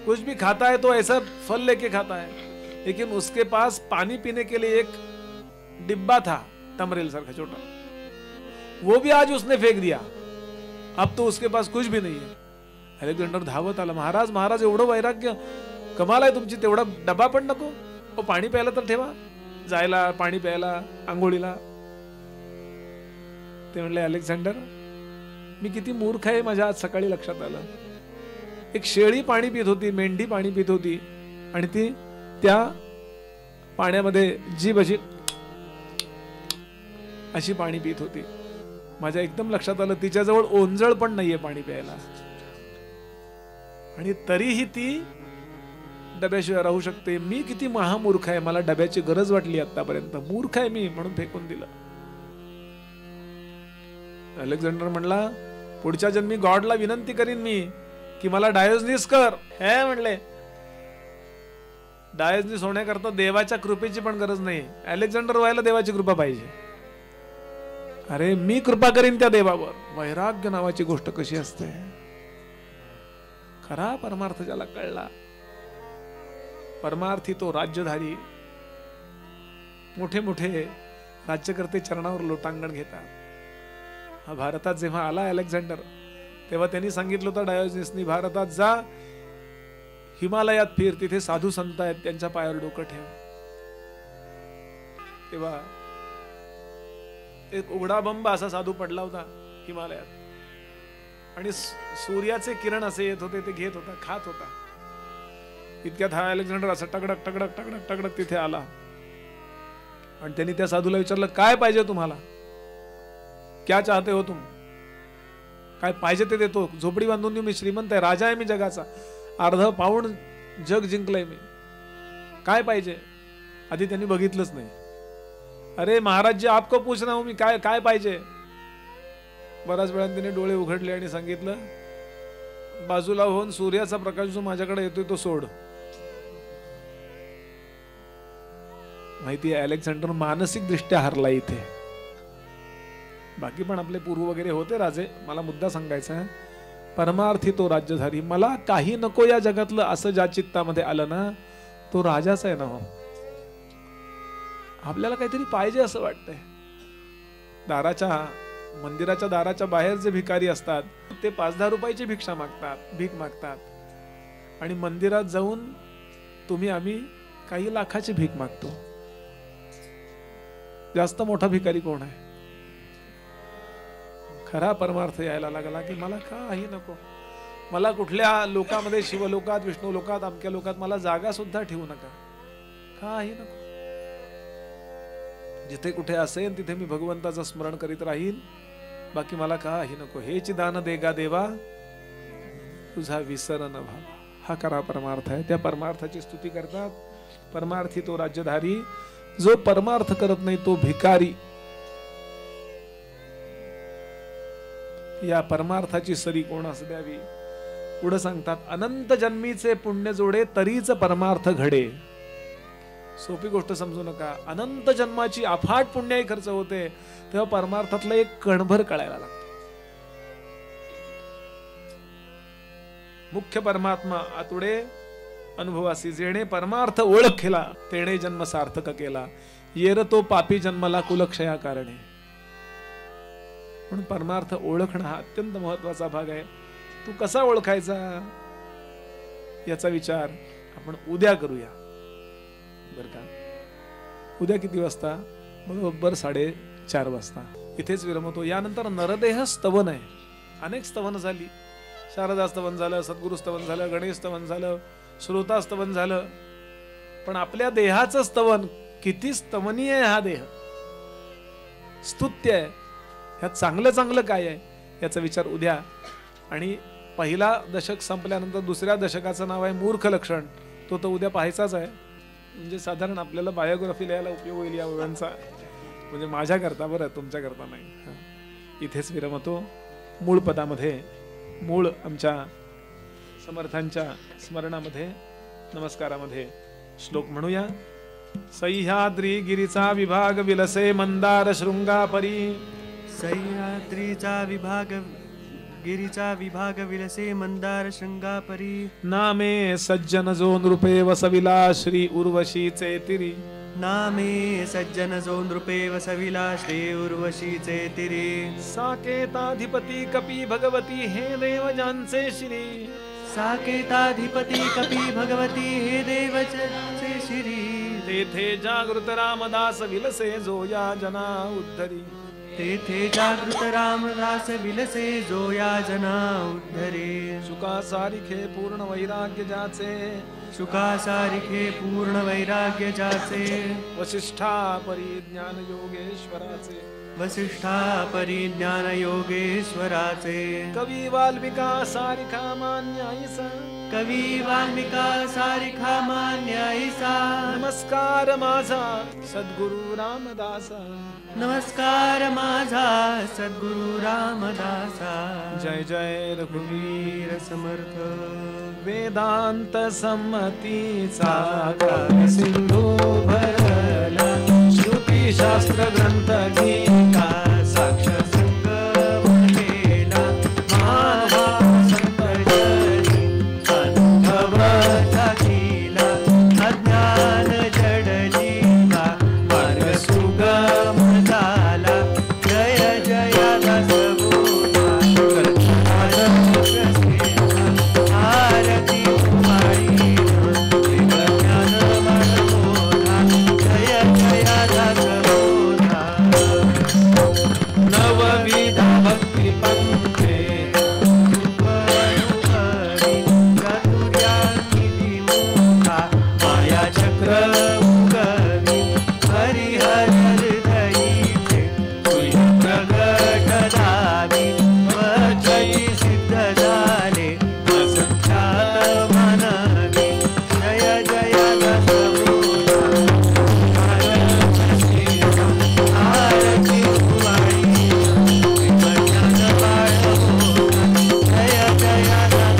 कुछ भी खाता है तो ऐसा फल लेके खाता है, लेकिन उसके पास पानी पीने के लिए एक डिब्बा था तमरेल सारखा छोटा, वो भी आज उसने फेंक दिया. अब तो उसके पास कुछ भी नहीं है. अलेक्झांडर धावत आला. महाराज महाराज एवढं वैराग्य, कमाल आहे तुमची. तेवढा डबा पण नको, पाणी प्यायला तर ठेवा, जायला पाणी प्यायला, आंघोळीला. ते म्हणले अलेक्झांडर, मी किती मूर्ख आहे माझ्या आज सकाळी लक्षात आलं. एक शेळी पाणी पित होती, मेंढी पाणी पित होती आणि ती त्या पाण्यामध्ये जीभ अशी पाणी पित होती. माझ्या एकदम लक्षात आलं तिच्याजवळ ओंजळ पण नाहीये पाणी प्यायला, आणि तरीही ती डब्याशिवाय राहू शकते. मी किती महामूर्ख आहे, मला डब्याची गरज वाटली आतापर्यंत, मूर्ख आहे मी म्हणून फेकून दिलं. अलेक्झांडर म्हणला, पुढच्या जन्मी गॉडला विनंती करीन मी की मला डायोजनीस कर. हे म्हणले, डायोजनीस होण्याकरता देवाच्या कृपेची पण गरज नाही, अलेक्झांडर व्हायला देवाची कृपा पाहिजे. अरे मी कृपा करीन त्या देवावर. वैराग्य नावाची गोष्ट कशी असते, खरा परमार्थ ज्याला कळला, परमार्थी तो राज्यधारी. मोठे मोठे राज्यकर्ते चरणावर लोटांगण घेतात. हा भारतात जेव्हा आला अलेक्झांडर, तेव्हा त्यांनी सांगितलं होतं डायोजनीसनी, भारतात जा, हिमालयात फिर, तिथे साधू संत आहेत, त्यांच्या पायावर डोकं ठेव. तेव्हा एक उघडा बंब असा साधू पडला होता हिमालयात, आणि सूर्याचे किरण असे येत होते, ते घेत होता, खात होता. इतक्यात हा अलेक्झांडर असं टकडक टकडक टकडक टकडक तिथे आला, आणि त्यांनी त्या साधूला विचारलं, काय पाहिजे तुम्हाला, क्या चाहते हो तुम, काय पाहिजे ते देतो, झोपडी बांधून देऊ, मी श्रीमंत आहे, राजा आहे मी जगाचा, अर्ध पाऊण जग जिंकलंय मी, काय पाहिजे. आधी त्यांनी बघितलंच नाही. अरे महाराज जी आपको पूछ रहा हूं मी, काय काय पाहिजे. बऱ्याच वेळा त्याने डोळे उघडले आणि सांगितलं, बाजूला होऊन सूर्याचा प्रकाश जो माझ्याकडे येतोय तो सोड. माहिती आहे, अलेक्झांडर मानसिक दृष्ट्या हरला इथे. बाकी पण आपले पूर्व वगैरे होते राजे. मला मुद्दा सांगायचा आहे, परमार्थी तो राज्यधारी. मला काही नको या जगातलं असं ज्या चित्तामध्ये आलं ना, तो राजाच आहे ना. हो, आपल्याला काहीतरी पाहिजे असं वाटतंय. मंदिराच्या दाराच्या बाहेर जे भिकारी असतात ते 5-10 रुपयाची भिक्षा मागतात, भीक मागतात, आणि मंदिरात जाऊन आम्ही काही लाखाची भीक मागतो. जास्त मोठा भिकारी कोण आहे. खरा परमार्थ यायला लागला की मला काही नको, मला कुठल्या लोकामध्ये, शिवलोकात, विष्णू लोकात, अमक्या लोकात मला जागा सुद्धा ठेवू नका, काही नको. जिथे कुठे असेल तिथे मी भगवंताचं स्मरण करीत राहील, बाकी मला काही नको. हेच दान देगा देवा, तुझा विसर न भावा. हा खरा परमार्थ आहे. त्या परमार्थाची स्तुती करतात. परमार्थी तो राज्यधारी, जो परमार्थ करत नाही तो भिकारी. या परमार्थाची सरी कोणास द्यावी. पुढे सांगतात, अनंत जन्मीचे पुण्य जोडे तरीच परमार्थ घडे. सोपी गोष्ट समजू नका. अनंत जन्माची अफाट पुण्याई खर्च होते, तेव्हा परमार्थातलं एक कणभर कळायला लागतं. मुख्य परमात्मा आतुडे अनुभवासी, जेणे परमार्थ ओळखेला तेणे जन्म सार्थक केला. येर तो पापी जन्मला कुलक्षया कारणे. म्हणून परमार्थ ओळखणं हा अत्यंत महत्वाचा भाग आहे. तू कसा ओळखायचा याचा विचार आपण उद्या करूया, बर का. उद्या किती वाजता? बरोबर 4:30 वाजता. इथेच विरमतो. यानंतर नरदेह स्तवन आहे. अनेक स्तवन झाली. शारदा स्तवन झालं, सद्गुरु स्तवन झालं, गणेश स्तवन झालं, श्रोता स्तवन झालं. पण आपल्या देहाचं स्तवन किती स्तवनीय आहे. हा देह स्तुत्य आहे. ह्यात चांगलं चांगलं काय आहे याचा विचार उद्या. आणि पहिला दशक संपल्यानंतर दुसऱ्या दशकाचं नाव आहे मूर्ख लक्षण. तो तर उद्या पाहायचाच आहे. म्हणजे साधारण आपल्याला बायोग्राफी लिहायला उपयोग होईल या ओळांचा. म्हणजे माझ्या करता, बरं, तुमच्या करता नाही. इथेच विरमतो. मूळ पदामध्ये, मूळ आमच्या समर्थांच्या स्मरणामध्ये, नमस्कारामध्ये श्लोक म्हणूया. सह्याद्री गिरीचा विभाग विलसे मंदार शृंगापरी. सह्याद्रीचा विभाग गिरीचा विभाग विलसे मंदार शृंगापरी. नामे सज्जन जो नृपे वसविला श्री उर्वशीचे तिरी. नामे सज्जन जो नृपे वसविला श्री उर्वशीचे तिरी. साकेताधिपती कपी भगवती हे देव ज्यांचे श्री. साकेताधिपती कपी भगवती हे देव ज्यांचे श्री. तेथे जागृत रामदास विलसे जो या जना उद्धरी. तेथे जागृत रामदास विलसे जो या जना उद्धरे सुखासारिखे पूर्ण वैराग्य ज्याचे सुखासारिखे पूर्ण वैराग्य ज्याचे वसिष्ठा परिज्ञान योगेश्वराचे वसिष्ठा परिज्ञान योगेश्वराचे कवी वाल्मिका सारिखा मान्यायसा कवी वाल्मिका सारिखा मान्यायसा नमस्कार माझा सद्गुरु रामदासा नमस्कार माझा सद्गुरु रामदासा जय जय रघुवीर समर्थ वेदांत संमतीचा काव्य सिंधू भरला श्रुती शास्त्र ग्रंथ गीता साक्ष संगमलेला महाभाव संत जनी अनुभव दाखिला अज्ञान जड जीवा मार्ग सुगम झाला जय जय दास आरती कुमारी ज्ञान मनमोधा जय जय दास नवविध भक्ती पंथे चतुर्यानिधी मुखा माया चक्र उगमी हरिहर हृदयीचे तुझ प्रगट दावी वचई सिद्ध झाले असंख्यात मानवी जय जय दस आरती कुमारी ज्ञान बाळगोधा जय जय दस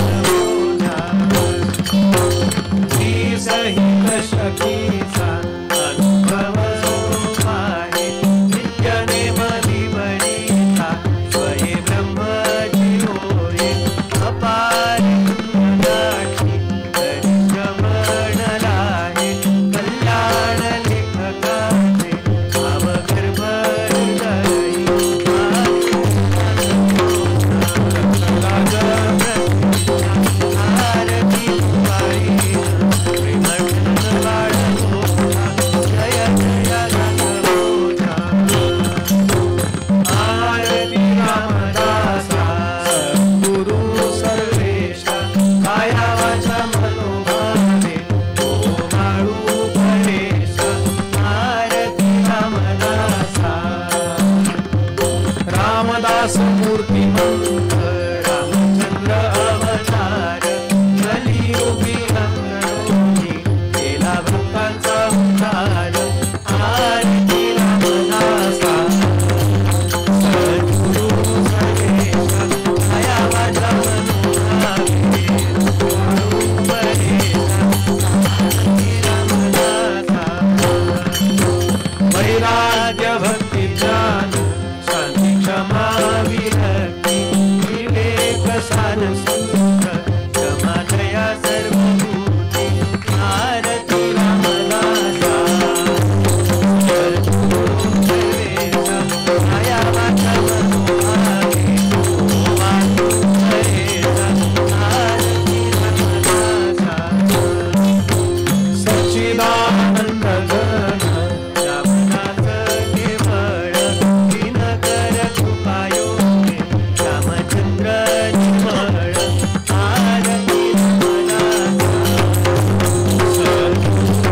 सहित शकीचा अनुभव सोपाहे नित्य नेमधी बळीचा स्वये ब्रह्मजी होये अपार नाटी तरी श्रमणलाहे कल्याण लेखकाचे भावगर्भ हृदयी आरती कुमारी आरती रामदासा सद्गुरु सर्वेशा काया वाचा मनोभावे ओ माळू परेश आरती रामदासा रामदास मूर्तिमंत रामचंद्र अवतार कलियुगी रंगरोनी केला भक्तांचा उद्धार आरती रामदासा सद्गुरु सर्वेशा काया वाचा मनोभावे माळू परेश आरती रामदासा वैराग्य भक्ती ज्ञान शांती क्षमा विरक्ती विवेक सार सुख क्षमा दया सर्वभूती आरती रामदासा सद्गुरु सर्वेशा काया वाचा मनोभावे माळू परेश आरती रामदासा सच्चिदानंद घन रामदास केवळ दिनकर कृपायोगे रामचंद्र निर्मळ आरती रामदासा सद्गुरु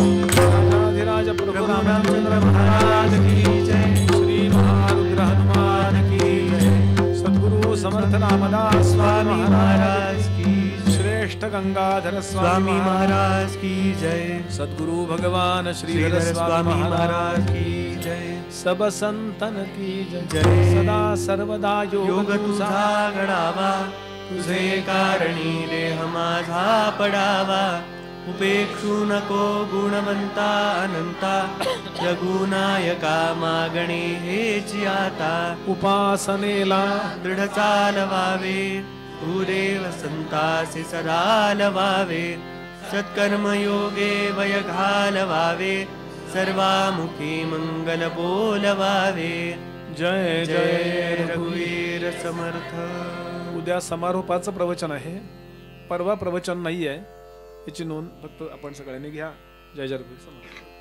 राजाधिराज प्रभु रामचंद्र महाराज की जय श्री महारुद्र हनुमान की जय सद्गुरु समर्थ रामदास स्वामी महाराज की श्रेष्ठ श्रेष्ठ गंगाधर स्वामी महाराज की जय। सद्गुरु भगवान श्रीधर स्वामी महाराज की जय। सब संतन की जय। सदा सर्वदा योग तुझा घडावा, तुझे कारणी देह माझा पडावा। उपेक्षू नको गुणवंता अनंता, रघुनायका मागणे हेची आता। उपासनेला दृढ चालवावे, भूदेव संतासी सदा लवावे। सत्कर्म योगे वय घालवावे, सर्वामुखी मंगल बोलवावे। जय जय रघुवीर समर्थ। उद्या समारोपाचं प्रवचन आहे, परवा प्रवचन नाही आहे, याची नोंद फक्त आपण सगळ्यांनी घ्या. जय जय रघुवीर समर्थ.